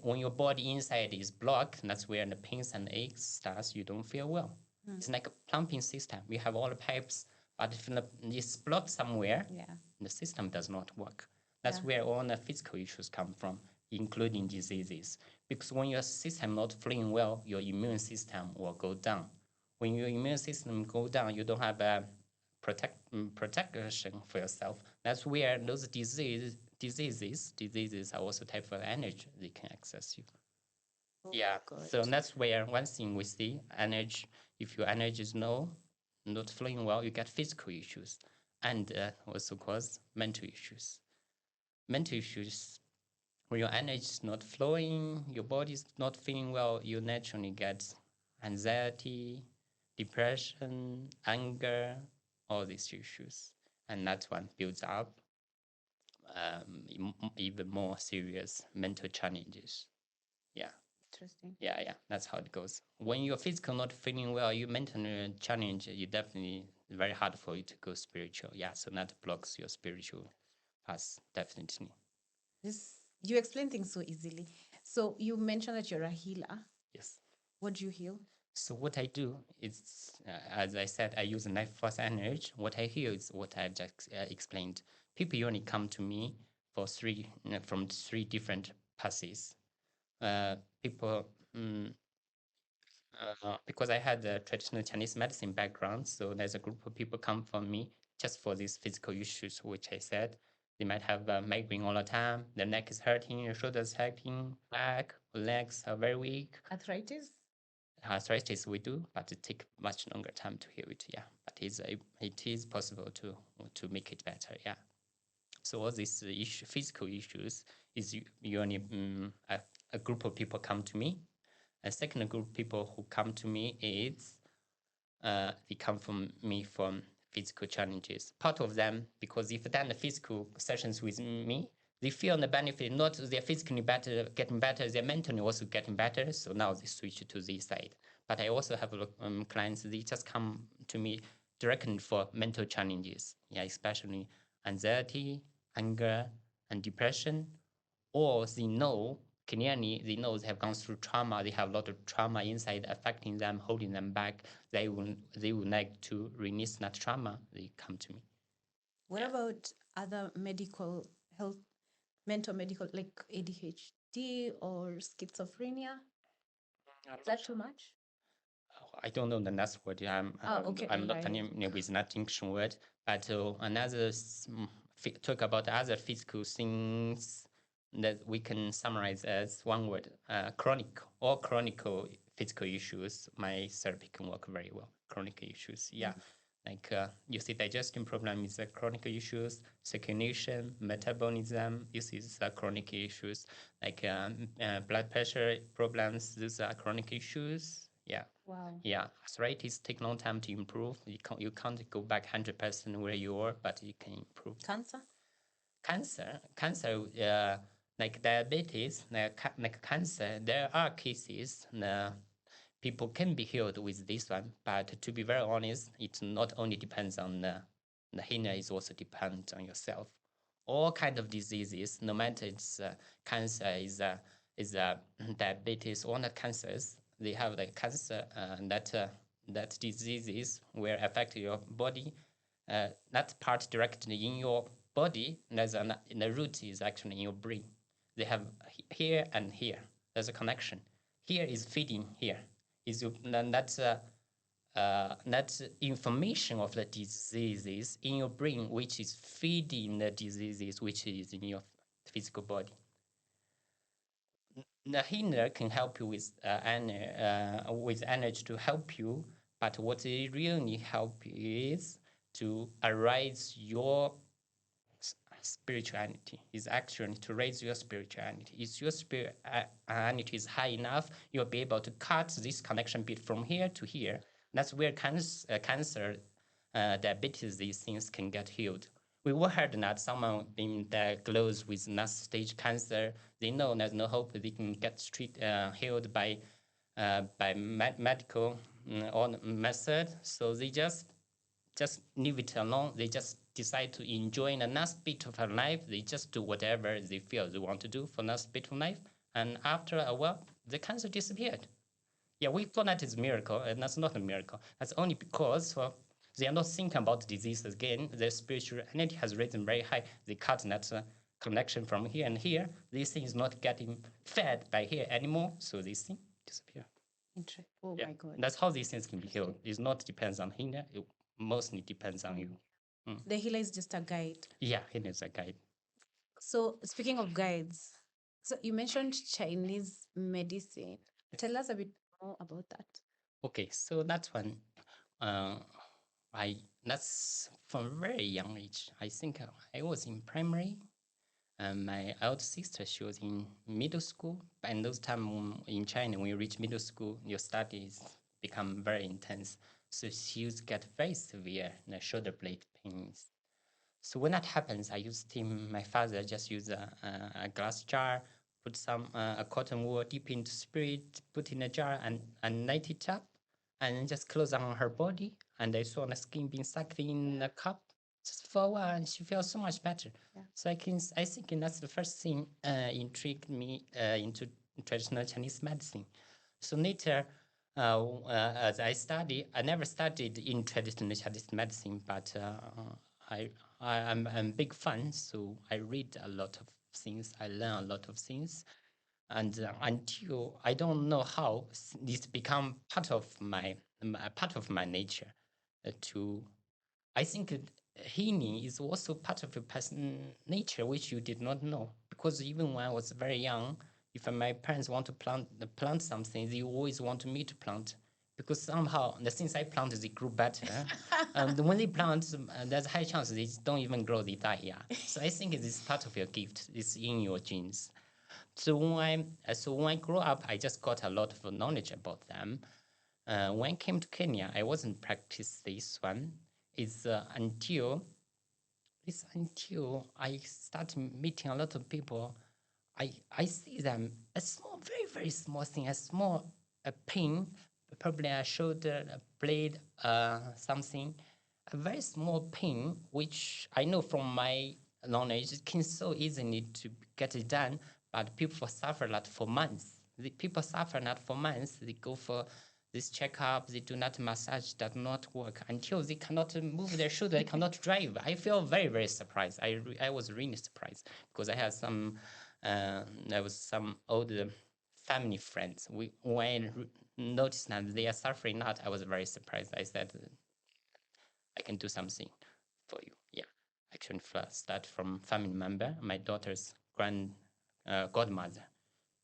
When your body inside is blocked, that's where the pains and aches starts. You don't feel well. It's like a pumping system. We have all the pipes, but if it's blocked somewhere, Yeah. the system does not work. That's Yeah. where all the physical issues come from, including diseases. Because when your system not flowing well, your immune system will go down. When your immune system go down, you don't have a protection for yourself. That's where those diseases are also type of energy they can access you. Oh, Yeah. God. So that's where one thing we see energy. If your energy is low, not flowing well, you get physical issues, and also cause mental issues. Mental issues, when your energy is not flowing, your body is not feeling well, you naturally get anxiety, depression, anger, all these issues, and that one builds up even more serious mental challenges. Yeah. Interesting. Yeah, that's how it goes. When you're physical not feeling well, you mentally challenge, you definitely very hard for you to go spiritual. Yeah, so that blocks your spiritual path, definitely. This you explain things so easily. So you mentioned that you're a healer. Yes. What do you heal? So what I do is, as I said, I use life force energy. What I hear is what I've just explained. People only come to me for from three different passes. People because I had a traditional Chinese medicine background, so there's a group of people come from me just for these physical issues, which I said. They might have migraine all the time, their neck is hurting, their shoulders hurting, back, legs are very weak. Arthritis? Arthritis we do, but it takes much longer time to heal it. Yeah, but it is possible to make it better. Yeah. So all these physical issues is you only a group of people come to me. A second group of people who come to me is they come from me from physical challenges. Part of them, because if done the physical sessions with me, they feel the benefit, not they're physically better, getting better, they're mentally also getting better. So now they switch to this side. But I also have clients, they just come to me directly for mental challenges. Yeah, especially anxiety, anger, and depression, or they know clearly, they know they have gone through trauma, they have a lot of trauma inside affecting them, holding them back. They would like to release that trauma, they come to me. What about other medical health, mental medical, like ADHD or schizophrenia? Is that too much? I don't know the next word. Okay, I'm not right. familiar with that English word. But another talk about other physical things that we can summarize as one word: chronic or chronic physical issues, my therapy can work very well. Chronic issues, yeah. Like you see, digestion problem is a chronic issues, circulation, metabolism. This is chronic issues. Like blood pressure problems. These are chronic issues. Yeah. Wow. Yeah, arthritis take long time to improve. You can't go back 100% where you are, but you can improve. Cancer? Cancer, like diabetes, like cancer, there are cases people can be healed with this one. But to be very honest, it not only depends on the healer, is also depends on yourself. All kind of diseases, no matter it's cancer, is diabetes or not cancers, they have the cancer that diseases will affect your body. That part directly in your body, the root is actually in your brain. They have here and here. There's a connection. Here is feeding here. Then that's information of the diseases in your brain, which is feeding the diseases which is in your physical body. The healer can help you with energy to help you, but what it really help you is to arise your spirituality. Is actually to raise your spirituality. If your spirituality is high enough, you'll be able to cut this connection bit from here to here. That's where cancer, diabetes, these things can get healed. We all heard that someone being diagnosed with last stage cancer, they know there's no hope they can get healed by medical or method. So they just leave it alone. They just decide to enjoy the last bit of her life. They just do whatever they feel they want to do for the last bit of life. And after a while, the cancer disappeared. Yeah, we call that as a miracle, and that's not a miracle. That's only because they are not thinking about disease again. Their spirituality has risen very high. They cut that connection from here and here. This thing is not getting fed by here anymore, so this thing disappear. Oh Yeah, my God. that's how these things can be healed. It's not depends on healer. It mostly depends on you. The healer is just a guide. Yeah, healer is a guide. So speaking of guides, so you mentioned Chinese medicine. Tell us a bit more about that. Okay, so that one, uh, that's from a very young age. I think I was in primary, and my elder sister, she was in middle school. And those time in China, when you reach middle school, your studies become very intense. So she used to get very severe shoulder blade pains. So when that happens, I used my father just use a glass jar, put some a cotton wool, dip into spirit, put in a jar and light it up, and just close on her body. And I saw the skin being sucked in the cup just for a while, and she feels so much better. Yeah. So I think that's the first thing intrigued me into traditional Chinese medicine. So later, as I never studied in traditional Chinese medicine, but I'm a big fan, so I read a lot of things, I learn a lot of things, and until I don't know how this become part of my nature. To I think healing is also part of your person nature, which you did not know. Because even when I was very young, if my parents want to plant something, they always want me to plant. Because somehow the things I planted, they grew better. When they plant, there's a high chance they don't even grow, they die. Yeah. So I think it is part of your gift. It's in your genes. So when I grew up, I just got a lot of knowledge about them. When I came to Kenya, I wasn't practice this one. It's until I started meeting a lot of people, I see them a small, very, very small thing, a small pain, probably a shoulder, a blade, something, a very small pain, which I know from my knowledge it can so easily to get it done, but people suffer that for months. The people suffer that for months. They go for this checkup, they do not massage, does not work until they cannot move their shoulder, they cannot drive. I feel very, very surprised. I was really surprised because I had there was some older family friends. When I noticed that they are suffering that, I was very surprised. I said, I can do something for you. Yeah, actually, first start from family member, my daughter's godmother.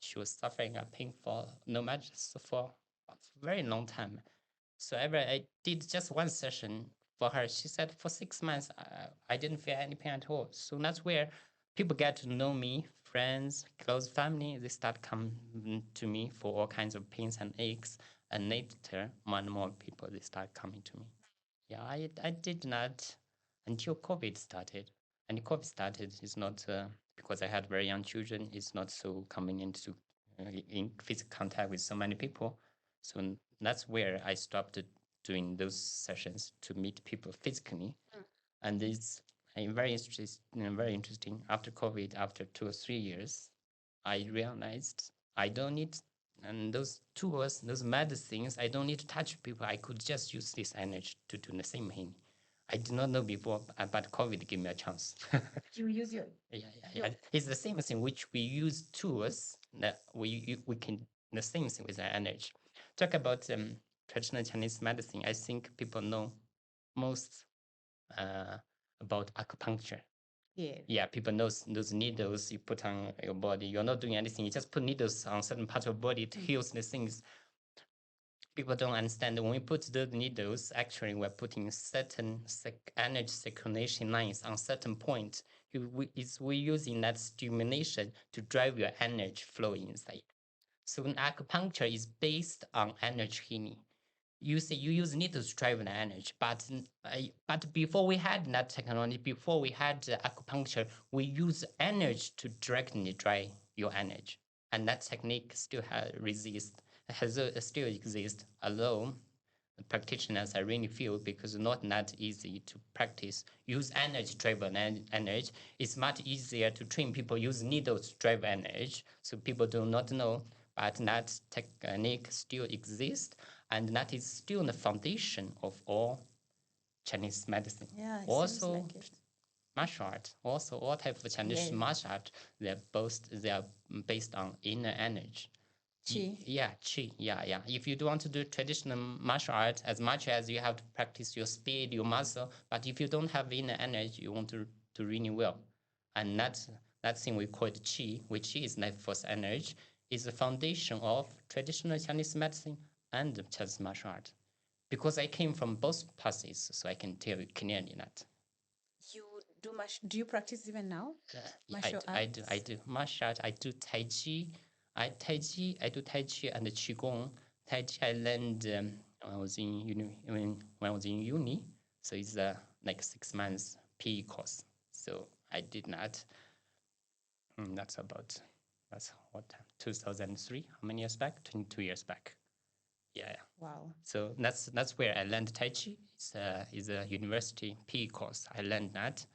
She was suffering a pain for no matter for very long time. So I did just one session for her. She said for 6 months, I didn't feel any pain at all. So that's where people get to know me, friends, close family. They start coming to me for all kinds of pains and aches. And later, more and more people, they start coming to me. Yeah, I did not until COVID started. And COVID started is not because I had very young children. It's not so convenient to in physical contact with so many people. So that's where I stopped doing those sessions to meet people physically. And it's very interesting. After COVID, after 2 or 3 years, I realized I don't need and those tools, those medicines, I don't need to touch people. I could just use this energy to do the same thing. I did not know before, but COVID gave me a chance. You use your Yeah. It's the same thing which we use tools that we can the same thing with our energy. Talk about traditional Chinese medicine. I think people know most uh, about acupuncture. yeah. Yeah, people know those needles you put on your body. You're not doing anything. You just put needles on certain part of your body. It heals the things. People don't understand when we put those needles, actually we're putting certain energy circulation lines on certain point. We're using that stimulation to drive your energy flow inside. So an acupuncture is based on energy healing. You say you use needles to drive the energy, but before we had that technology, before we had acupuncture, we use energy to directly drive your energy, and that technique still still exists. Although practitioners I really feel because not that easy to practice. Use energy driven energy. It's much easier to train people use needles to drive energy. So people do not know, but that technique still exists, and that is still the foundation of all Chinese medicine. Yeah, it seems Also, like it. martial art. Also, all type of Chinese Yes. martial art. They are based on inner energy. Qi. Yeah, qi. Yeah. If you do want to do traditional martial art, as much as you have to practice your speed, your muscle, but if you don't have inner energy, you want to do really well. And that thing we call it qi, which is life force energy, is the foundation of traditional Chinese medicine and Chinese martial art. Because I came from both paths, so I can tell you clearly that. You do you practice even now? Yeah, Martial I do. I arts? do martial art. I do Tai Chi. I do Tai Chi and Qigong. Tai Chi I learned when I was in when I was in uni. So it's like 6 months PE course. So I did not. That's what 2003. How many years back? 22 years back. Yeah. Wow. So that's where I learned Tai Chi. It's a university PE course. I learned that.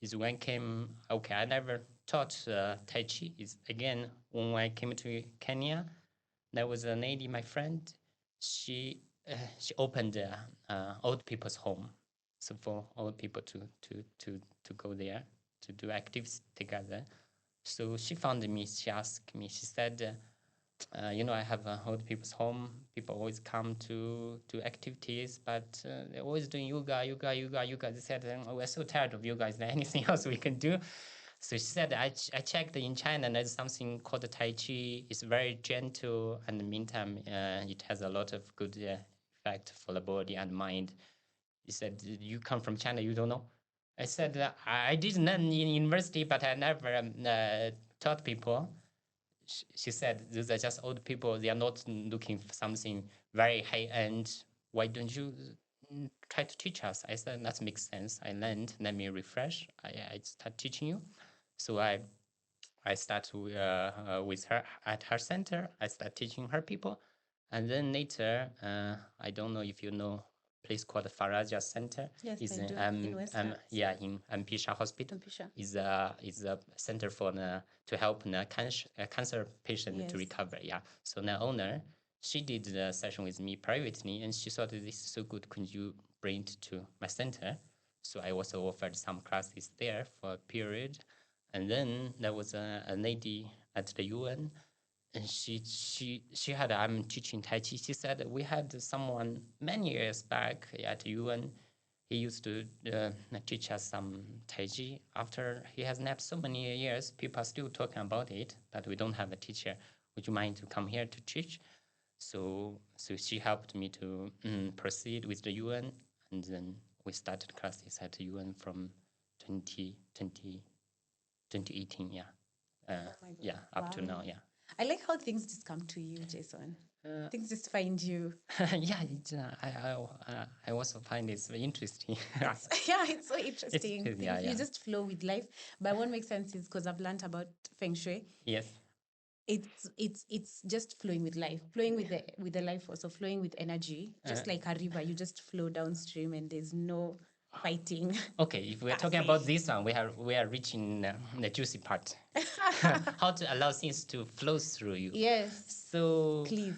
Is when came okay. I never taught Tai Chi. Is again when I came to Kenya, there was a lady, my friend. She opened old people's home, so for old people to go there to do activities together. So she found me. She asked me. She said, I have a old people's home. People always come to do activities, but they're always doing yoga. They said, oh, we're so tired of yoga. Is there anything else we can do? So she said, I checked in China, and there's something called Tai Chi. It's very gentle, and in the meantime, it has a lot of good effect for the body and mind. He said, you come from China, you don't know? I said, I did learn in university, but I never taught people. She said, those are just old people. They are not looking for something very high end. Why don't you try to teach us? I said, that makes sense. I learned. Let me refresh. I start teaching you. So I start with her at her center. I start teaching her people. And then later, I don't know if you know a place called the Faraja Center. Yes, Is I do. In West yeah, in Pisha Hospital. Pisha. Is a center for to help the cancer patient to Yes. recover. Yeah. So the owner, she did the session with me privately, and she thought this is so good. Could you bring it to my center? So I also offered some classes there for a period. And then there was a lady at the UN, and she had I'm teaching Tai Chi. She said we had someone many years back at UN. He used to teach us some Tai Chi. After he has left so many years, people are still talking about it, but we don't have a teacher. Would you mind to come here to teach? So she helped me to proceed with the UN, and then we started classes at the UN from 2020, 2018. Yeah, Oh my God. yeah, up to Wow. now. Yeah. I like how things just come to you, Jason. Uh, Things just find you. yeah, I also find it very interesting. Yeah, it's so interesting. Yeah, You yeah. just flow with life. But what makes sense is because I've learned about feng shui. Yes. It's just flowing with life, flowing with the life force, or flowing with energy, just like a river. You just flow downstream, and there's no fighting. Okay, if we're per talking se. about this one, we are reaching the juicy part. How to allow things to flow through you. Yes, So, please,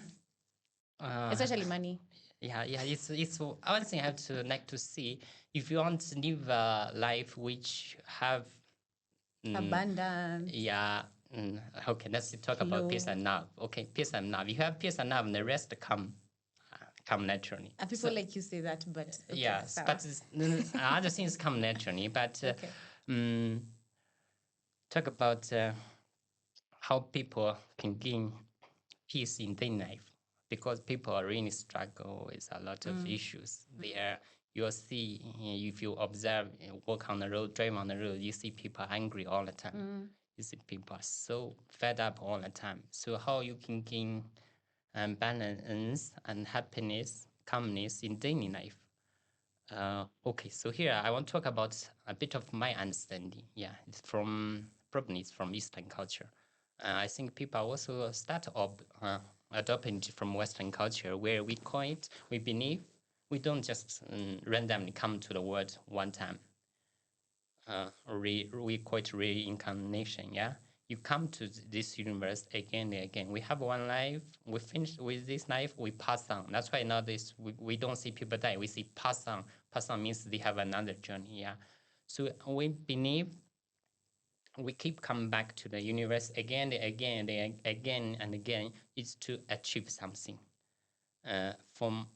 uh, especially money. yeah, it's one thing I have to like to see if you want to live a life which have Abundance, yeah. Okay, let's talk about peace flow. and love. Okay, peace and love. You have peace and love, and the rest come naturally. And people like you say that, but okay, Yes, sawa. but other things come naturally. But Okay. talk about how people can gain peace in their life, because people are really struggle with a lot of issues there. You'll see, if you observe, walk on the road, drive on the road, you see people angry all the time. You see people are so fed up all the time. So how you can gain balance and happiness, calmness in daily life? Okay, so here I want to talk about a bit of my understanding. Yeah, it's probably it's from Eastern culture. I think people also start adopting it from Western culture, where we call it, we believe, we don't just randomly come to the world one time. We call it reincarnation. Yeah, you come to this universe again and again. We have one life. We finish with this life. We pass on. That's why nowadays we don't see people die. We see pass on. Pass on means they have another journey. Yeah, so we believe we keep coming back to the universe again and again and again and again. Is to achieve something. From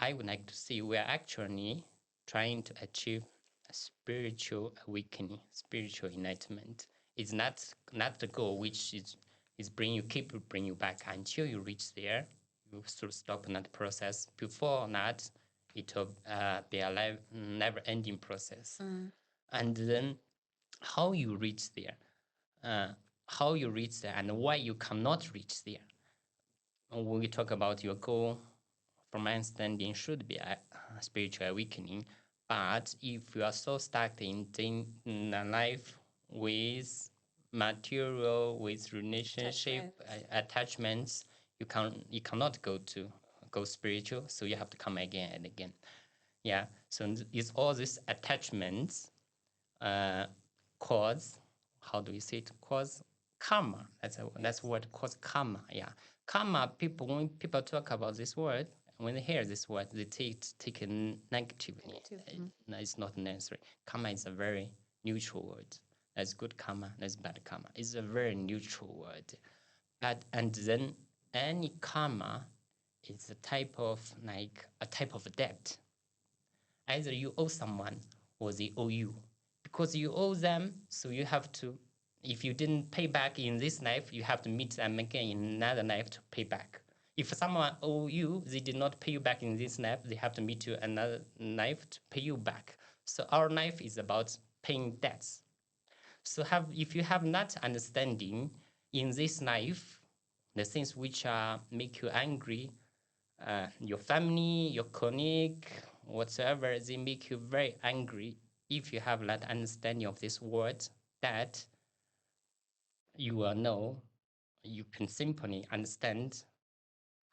I would like to see we're actually trying to achieve a spiritual awakening, spiritual enlightenment. It's not the goal, which is bring you back until you reach there. You should stop that process. Before that, it will be a never-ending process. And then how you reach there, and why you cannot reach there. When we talk about your goal, from my understanding, should be a spiritual awakening. But if you are so stuck in the life with material, with relationship attachments, you cannot go spiritual. So you have to come again and again. Yeah. So it's all these attachments cause, how do we say it? Cause karma. That's what cause karma. Yeah, karma. When people talk about this word, when they hear this word, they take it negatively. No, it's not necessary. Karma is a very neutral word. There's good karma. There's bad karma. It's a very neutral word. And then any karma is a type of debt. Either you owe someone or they owe you. Because you owe them, so you have to, if you didn't pay back in this life, you have to meet them again in another life to pay back. If someone owe you, they did not pay you back in this life, they have to meet you another life to pay you back. So our life is about paying debts. So if you have that understanding in this life, the things which make you angry, your family, your colleague, whatsoever, they make you very angry. If you have that understanding of this word, that you will know, you can simply understand,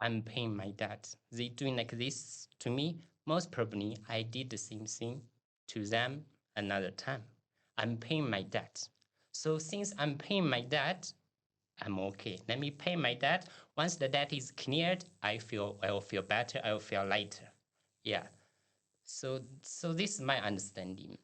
I'm paying my debt. They doing like this to me, most probably I did the same thing to them another time. I'm paying my debt. So since I'm paying my debt, I'm okay. Let me pay my debt. Once the debt is cleared, I will feel better. I will feel lighter. Yeah. So this is my understanding.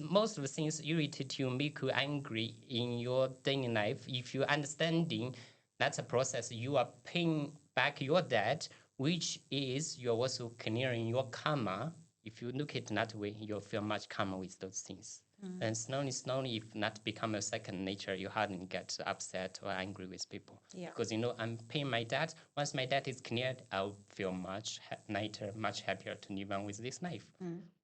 Most of the things irritate you, make you angry in your daily life. If you understanding that's a process, you are paying back your debt, which is you're also clearing your karma. If you look at it that way, you'll feel much calmer with those things. And slowly, if not become a second nature, you hardly get upset or angry with people. Yeah. Because, I'm paying my debt. Once my debt is cleared, I'll feel much lighter, much happier to live on with this life.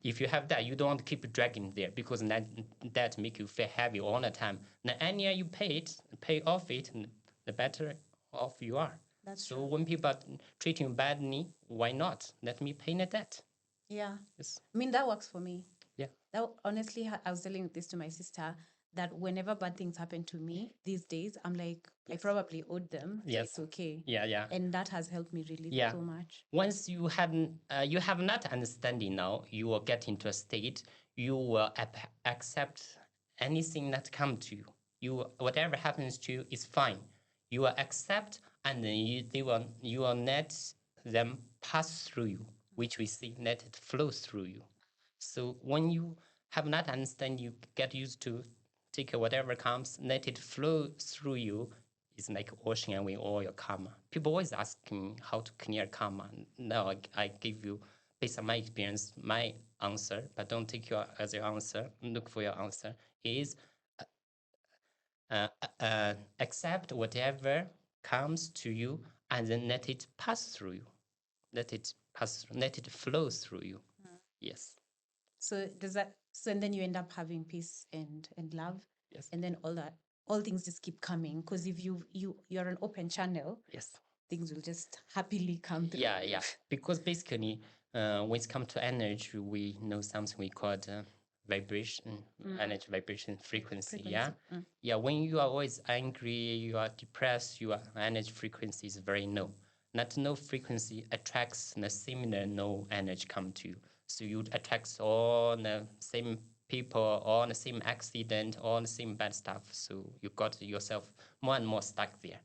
If you have that, you don't want to keep dragging there because that make you feel heavy all the time. The earlier you pay off it, the better off you are. That's so true. when people are treating you badly, why not? Let me pay the debt. Yeah. Yes. I mean, that works for me. Yeah. That honestly, I was telling this to my sister that whenever bad things happen to me these days, I'm like, I probably owed them. So Yes. it's okay. Yeah. And that has helped me relieve Yeah. so much. Once you have not understanding now, you will get into a state. You will accept anything that come to you. Whatever happens to you is fine. You will accept, and then you will let them pass through you, which we see let it flow through you. So when you have not understand, you get used to take whatever comes, let it flow through you. It's like washing away all your karma. People always ask me how to clear karma. Now I give you, based on my experience, my answer, but don't take your as your answer. Look for your answer. Is accept whatever comes to you and then let it pass through you. Let it pass. Let it flow through you. Yes. So does that? So and then you end up having peace and love. Yes. And then all things just keep coming because if you're an open channel, Yes. things will just happily come through. Yeah. Because basically, when it comes to energy, we know something we call vibration, energy vibration frequency. Yeah. Yeah. When you are always angry, you are depressed, your energy frequency is very low. Not no frequency attracts the similar no energy come to you. So you attract all the same people, all the same accident, all the same bad stuff. So you got yourself more and more stuck there.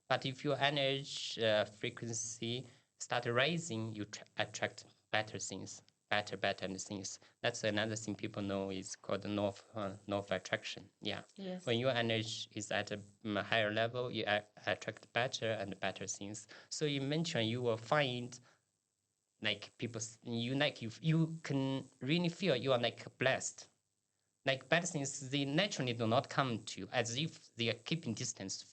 But if your energy frequency start rising, you attract better things, better things. That's another thing people know is called the north attraction. Yeah. Yes. When your energy is at a higher level, you attract better and better things. So eventually you will find like people, you can really feel you are like blessed. Like bad things, they naturally do not come to you as if they are keeping distance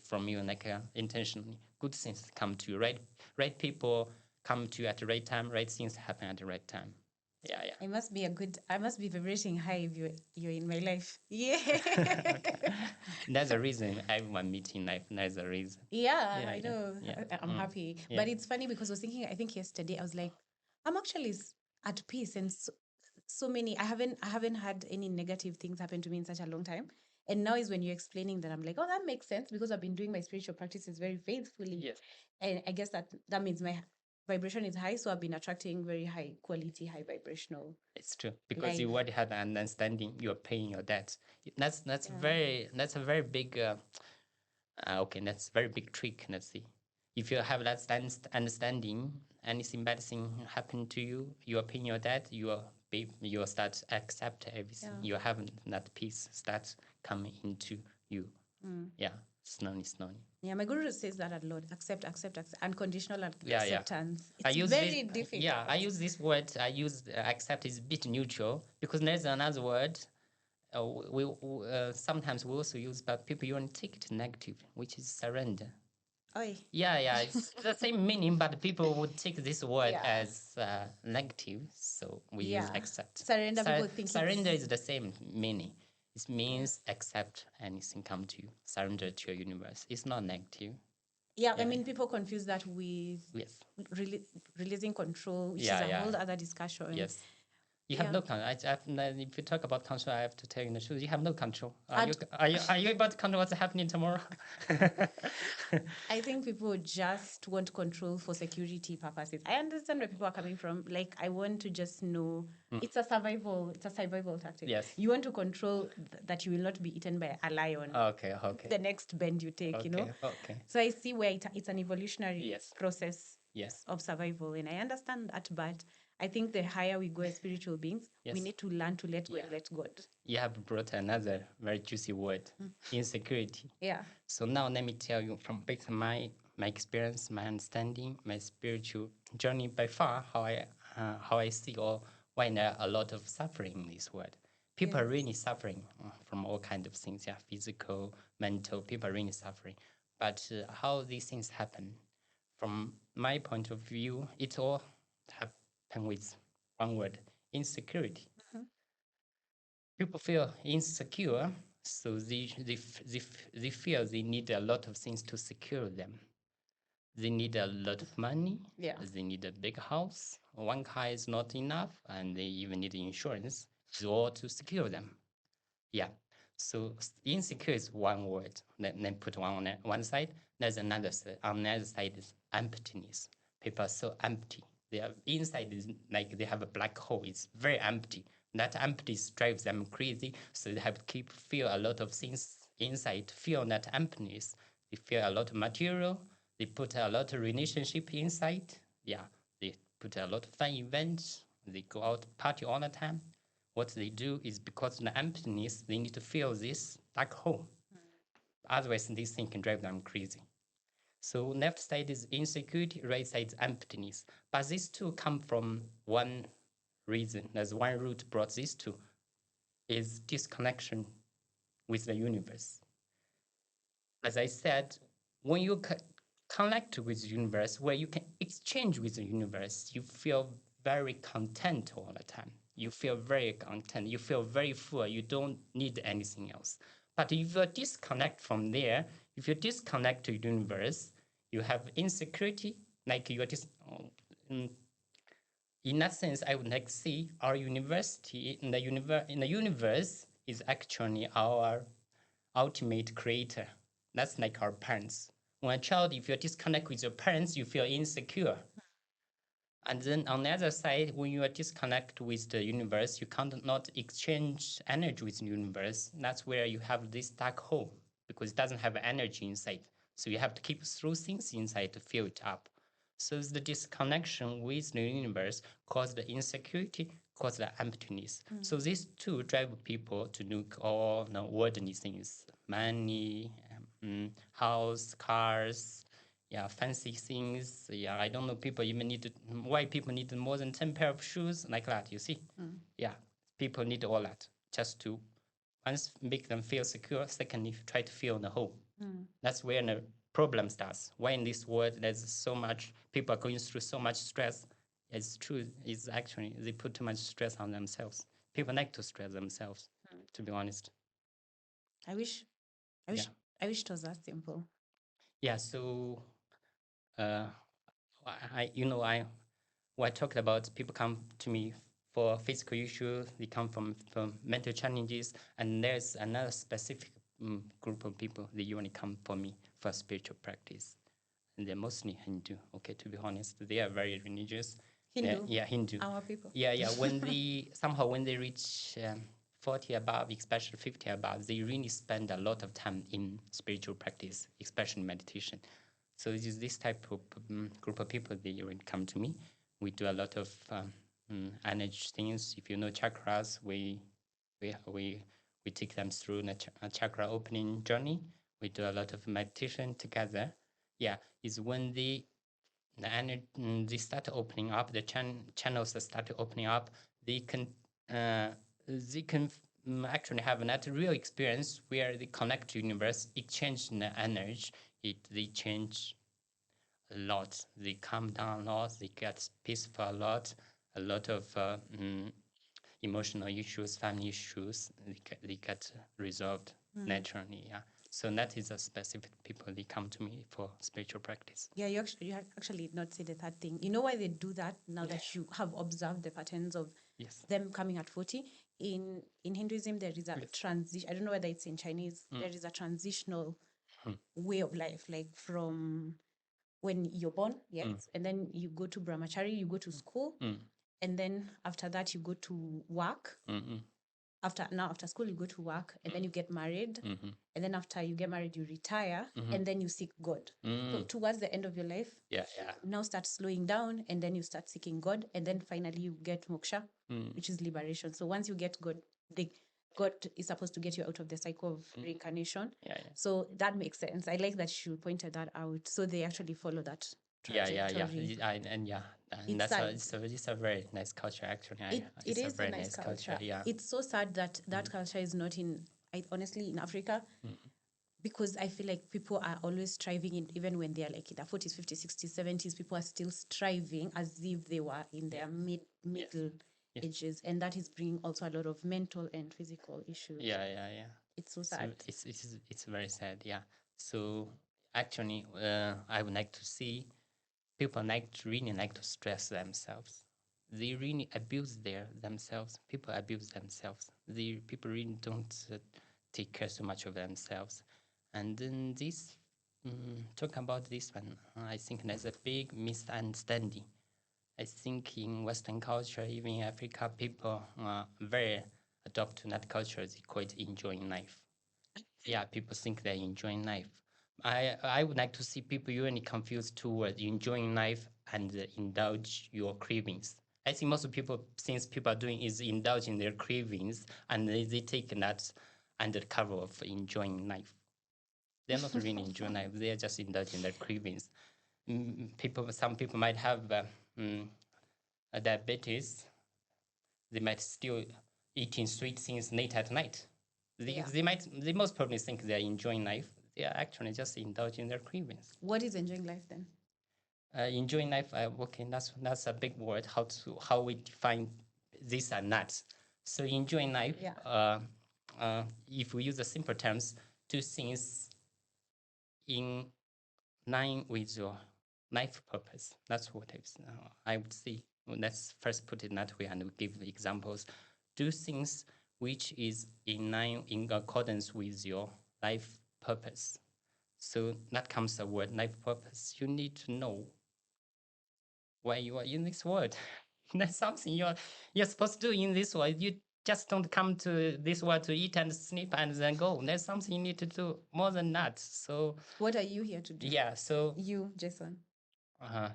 from you, like intentionally. Good things come to you, right people come to you at the right time, right things happen at the right time. Yeah. I must be vibrating high if you're in my life. Yeah. That's the reason everyone meets in life. That's the reason. Yeah, I know. Yeah. I'm happy. Yeah. But it's funny because I was thinking, I think yesterday, I was like, I'm actually at peace. And so many, I haven't had any negative things happen to me in such a long time. And now is when you're explaining that I'm like, oh, that makes sense because I've been doing my spiritual practices very faithfully. Yes. And I guess that means my vibration is high. So I've been attracting very high quality, high vibrational. It's true because you Life. already have an understanding. You are paying your debt. That's a very big. Okay, that's a very big trick. Let's see. If you have that understanding, anything bad thing happen to you, you are paying your debt. You will start accept everything. Yeah. You have that peace start coming into you. Yeah, slowly. Yeah, my guru says that a lot. Accept, unconditional Yeah. acceptance. I It's use very this. difficult. Yeah, I use this word. I use accept is a bit neutral because there's another word. Sometimes we also use, but people you want to take it negative, which is surrender. Oi. Yeah, it's the same meaning, but people would take this word Yeah. as negative, so we use Yeah. accept. Surrender, people think surrender it's- is the same meaning. It means accept anything come to you, surrender to your universe. It's not negative. Yeah, I mean, people confuse that with Yes. releasing control, which Yeah, is a yeah. whole other discussion. Yes. You have Yeah. no control. If you talk about control, I have to tell you the truth. You have no control. And- Are you able to control what's happening tomorrow? I think people just want control for security purposes. I understand where people are coming from. Like, I want to just know it's a survival tactic. Yes. You want to control that you will not be eaten by a lion. Okay. The next bend you take, Okay. So I see where it's an evolutionary Yes. process Yes. of survival, and I understand that. But I think the higher we go as spiritual beings, we Yes. need to learn to let go and let God. You have brought another very juicy word, insecurity. Yeah. So now let me tell you from based on my experience, my understanding, my spiritual journey by far, how I see or why there are a lot of suffering in this world. People are really suffering from all kinds of things. Yeah, physical, mental. People are really suffering. But how these things happen, from my point of view, it all happen with one word: insecurity. People feel insecure, so they feel they need a lot of things to secure them. They need a lot of money. Yeah. They need a big house. One car is not enough, and they even need insurance. It's all to secure them. Yeah. So insecure is one word. Then put one on one side. There's another side. On the other side is emptiness. People are so empty. They are inside is like they have a black hole. It's very empty. That emptiness drives them crazy. So they have to keep feel a lot of things inside. Feel that emptiness. They feel a lot of material. They put a lot of relationship inside. Yeah. They put a lot of fun events. They go out party all the time. What they do is because of the emptiness, they need to fill this black hole. Otherwise, this thing can drive them crazy. So left side is insecurity, right side is emptiness. But these two come from one reason. There's one root brought these two is disconnection with the universe. As I said, when you connect with the universe, where you can exchange with the universe, you feel very content all the time. You feel very content. You feel very full. You don't need anything else. But if you disconnect from there, if you disconnect to the universe, you have insecurity, like you're just. mm, in that sense, I would like to see our university in the universe is actually our ultimate creator. That's like our parents. When a child, if you disconnect with your parents, you feel insecure. And then on the other side, when you are disconnect with the universe, you can't not exchange energy with the universe. That's where you have this dark hole because it doesn't have energy inside. So you have to keep through things inside to fill it up. So the disconnection with the universe causes the insecurity, causes the emptiness. So these two drive people to look all the worldly things, money, house, cars, yeah, fancy things. Yeah, I don't know. People even need why people need more than 10 pair of shoes like that. You see, yeah, people need all that just to once make them feel secure. Secondly, try to fill the hole. That's where the problem starts. Why in this world there's so much people are going through so much stress? It's true. It's actually they put too much stress on themselves. People like to stress themselves. To be honest. I wish, I wish, I wish it was that simple. Yeah. So, uh, I when I talked about people come to me for physical issues, they come from mental challenges, and there's another specific group of people that usually come for me for spiritual practice. And they're mostly Hindu. Okay, to be honest, they are very religious. Hindu. Yeah, Hindu. Our people. Yeah. When they somehow when they reach 40 above, especially 50 above, they really spend a lot of time in spiritual practice, especially meditation. So it is this type of group of people that will come to me. We do a lot of energy things. If you know chakras, we we we take them through a chakra opening journey. We do a lot of meditation together. Yeah, is when they start opening up, the channels start opening up. They can actually have that real experience where they connect to universe, exchange the energy. They change a lot. They calm down a lot. They get peaceful a lot of emotional issues, family issues. They get resolved naturally. Yeah. So that is a specific people. They come to me for spiritual practice. Yeah, you actually did not say the third thing. You know why they do that now that you have observed the patterns of Yes. them coming at 40? In Hinduism, there is a transition. I don't know whether it's in Chinese. There is a transitional way of life, like from when you're born, yes, and then you go to brahmachari, you go to school, and then after that you go to work. After school you go to work, and then you get married, and then after you get married you retire, and then you seek God. So towards the end of your life, Yeah. you now start slowing down, and then you start seeking God, and then finally you get moksha, which is liberation. So once you get God, God is supposed to get you out of the cycle of reincarnation. Yeah. So that makes sense. I like that you pointed that out. So they actually follow that trajectory. And yeah, and It's that's sad. it's a very nice culture actually. It It's a is a very nice nice culture. culture. Yeah. It's so sad that that culture is not in, honestly, in Africa, because I feel like people are always striving in, even when they're like in their 40s, 50s, 60s, 70s, people are still striving as if they were in their middle Yes. ages. And that is bringing also a lot of mental and physical issues. Yeah. It's so So sad. it's very sad. Yeah. So actually, I would like to see people really like to stress themselves. They really abuse themselves. People abuse themselves. The people really don't take care so much of themselves. And then this, talk about this one, I think there's a big misunderstanding. I think in Western culture, even in Africa, people very adopt to that culture. They call it enjoying life. Yeah, people think they're enjoying life. I would like to see people usually confuse two words, enjoying life and indulge your cravings. I think most of people things people are doing is indulging their cravings, and they take that under the cover of enjoying life. They're not really enjoying life. They are just indulging their cravings. Some people might have mm, a diabetes. They might still eating sweet things late at night. They most probably think they're enjoying life. They are actually just indulging their cravings. What is enjoying life then? Enjoying life, okay, that's a big word. How we define this and that. So enjoying life, if we use the simple terms, do things in line with your life purpose. That's what I would say. Let's first put it that way and we give examples. Do things which is in line, in accordance with your life purpose. So that comes the word life purpose. You need to know why you are in this world. That's something you're supposed to do in this world. You just don't come to this world to eat and sleep and then go. There's something you need to do more than that. So what are you here to do? Yeah. So you, Jason.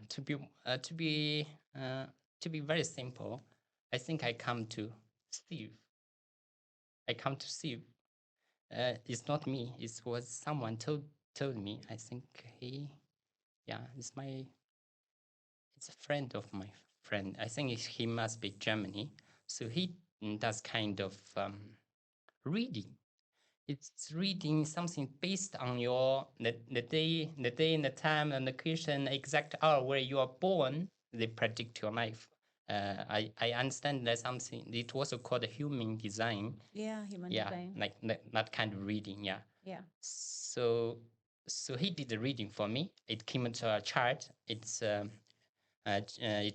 To be to be to be very simple, I think I come to Steve. I come to Steve. It's not me. It was someone told me. I think it's a friend of my friend. I think he must be Germany. So he does kind of reading. It's reading something based on your the day and the time and the location, exact hour where you are born. They predict your life. I understand there's something. It was called human design. Yeah, human Yeah, design. like that kind of reading. Yeah. Yeah. So he did the reading for me. It came into a chart. It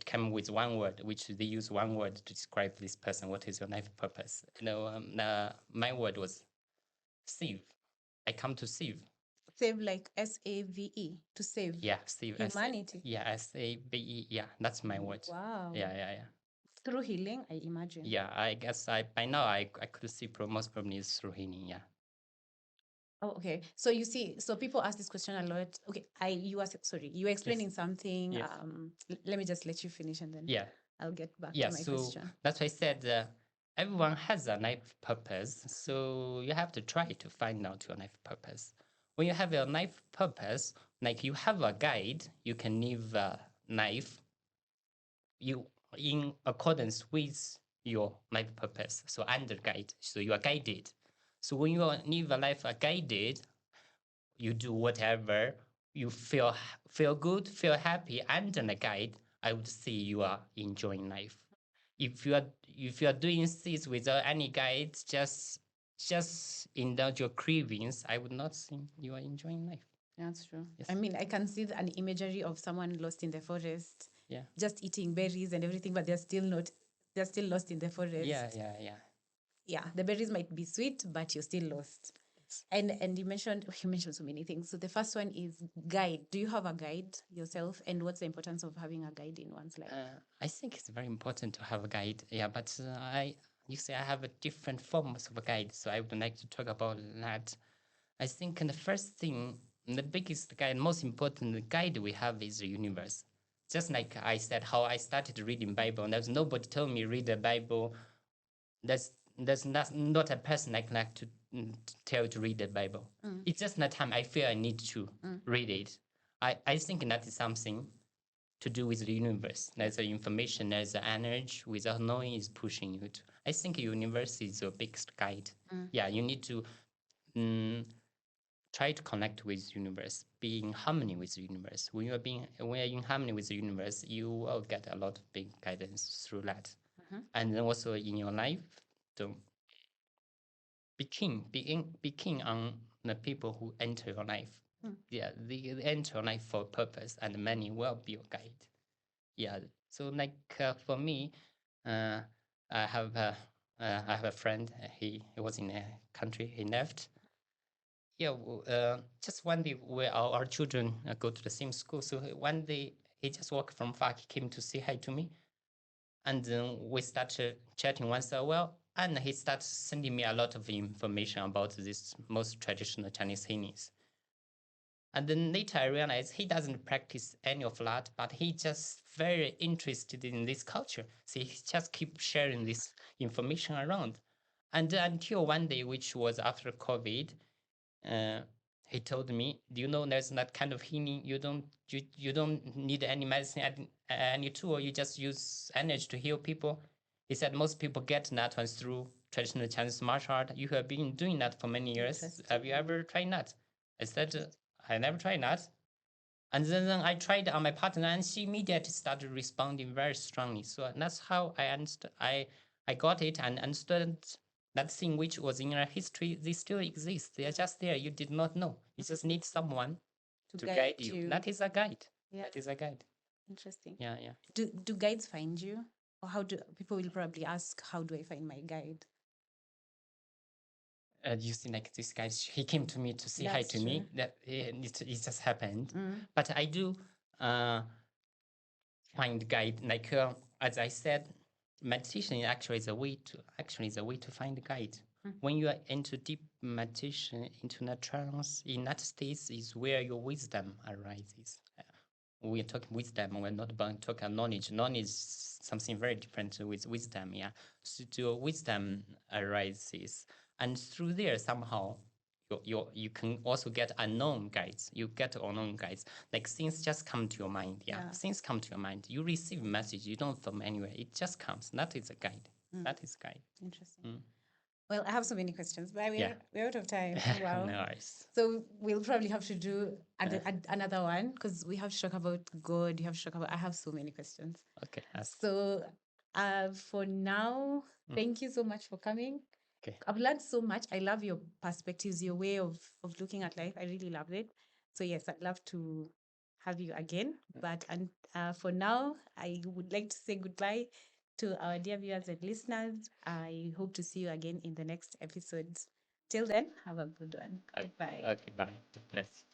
came with one word, which they use one word to describe this person. What is your life purpose? My word was save. I come to save. Save, like SAVE, to save. Yeah, save. Humanity. SAVE. Yeah, that's my word. Wow. Yeah. Through healing, I imagine. Yeah, I guess by now I could see most probably is through healing. Yeah. Oh, okay. So you see, so people ask this question a lot. Okay, you were explaining something. Yes. Let me just let you finish and then I'll get back Yeah, to my so question. that's why I said everyone has a life purpose. So you have to try to find out your life purpose. When you have your life purpose, like you have a guide, you can live a life you in accordance with your life purpose. So under guide, so you are guided. So when you live a life guided, you do whatever you feel good, feel happy under the guide. I would say you are enjoying life. If you are doing things without any guide, just indulge your cravings, I would not think you are enjoying life. That's true. Yes. I mean, I can see an imagery of someone lost in the forest, just eating berries and everything, but they're still lost in the forest. Yeah, the berries might be sweet, but you're still lost. And you mentioned so many things. So the first one is guide. Do you have a guide yourself? And what's the importance of having a guide in one's life? I think it's very important to have a guide. Yeah, but you say I have a different forms of a guide, so I would like to talk about that. I think the first thing, the biggest guide, most important guide we have is the universe. Just like I said, how I started reading Bible, and there's nobody told me read the Bible. There's not a person I can like to tell to read the Bible. It's just that time I feel I need to read it. I think that is something to do with the universe. There's the information, there's the energy without knowing is pushing you to. I think universe is your biggest guide. Yeah, you need to try to connect with universe, be in harmony with the universe. When you're in harmony with the universe, you will get a lot of big guidance through that. And then also in your life, don't be keen on the people who enter your life. Yeah, they enter your life for a purpose, and many will be your guide. Yeah. So like for me, uh, I have a friend. He was in a country. He left. Yeah. Just one day, where our children go to the same school. So one day he just walked from far. He came to say hi to me, and then we started chatting once in a while. And he started sending me a lot of information about this most traditional Chinese healings. And then later I realized he doesn't practice any of that, but he just very interested in this culture. So he just keep sharing this information around. And until one day, which was after COVID, uh, he told me, "Do you know there's that kind of healing? You don't need any medicine, any tool. You just use energy to heal people." He said most people get that one through traditional Chinese martial art. You have been doing that for many years. Have you ever tried that? I said, I never tried that. And then I tried on my partner, and she immediately started responding very strongly. So that's how I understood. I got it and understood that thing which was in our history. They still exist. They are just there. You did not know. You just need someone to guide you. That is a guide. Yeah. That is a guide. Interesting. Yeah, yeah. Do guides find you? Or how do people will probably ask, how do I find my guide? You see, like this guy, he came to me to say hi That's to me. true. That it just happened. But I do find guide. Like as I said, meditation actually is a way to find a guide. When you are into deep meditation, into that trance, in that state is where your wisdom arises. We are talking wisdom. We're not about talking knowledge. Knowledge is something very different with wisdom. Yeah, so your wisdom arises, and through there somehow you can also get unknown guides. You get unknown guides. Like things just come to your mind. Yeah, things come to your mind. You receive a message. You don't from anywhere. It just comes. That is a guide. That is guide. Interesting. Well, I have so many questions, but Yeah. we're out of time. Wow. Nice. So we'll probably have to do another one because we have to talk about God. You have to talk about. I have so many questions. Okay. Ask. So, for now, thank you so much for coming. Okay. I've learned so much. I love your perspectives, your way of looking at life. I really loved it. So yes, I'd love to have you again. But for now, I would like to say goodbye to our dear viewers and listeners. I hope to see you again in the next episodes. Till then, have a good one. Okay. Goodbye. Okay. Bye. Bless.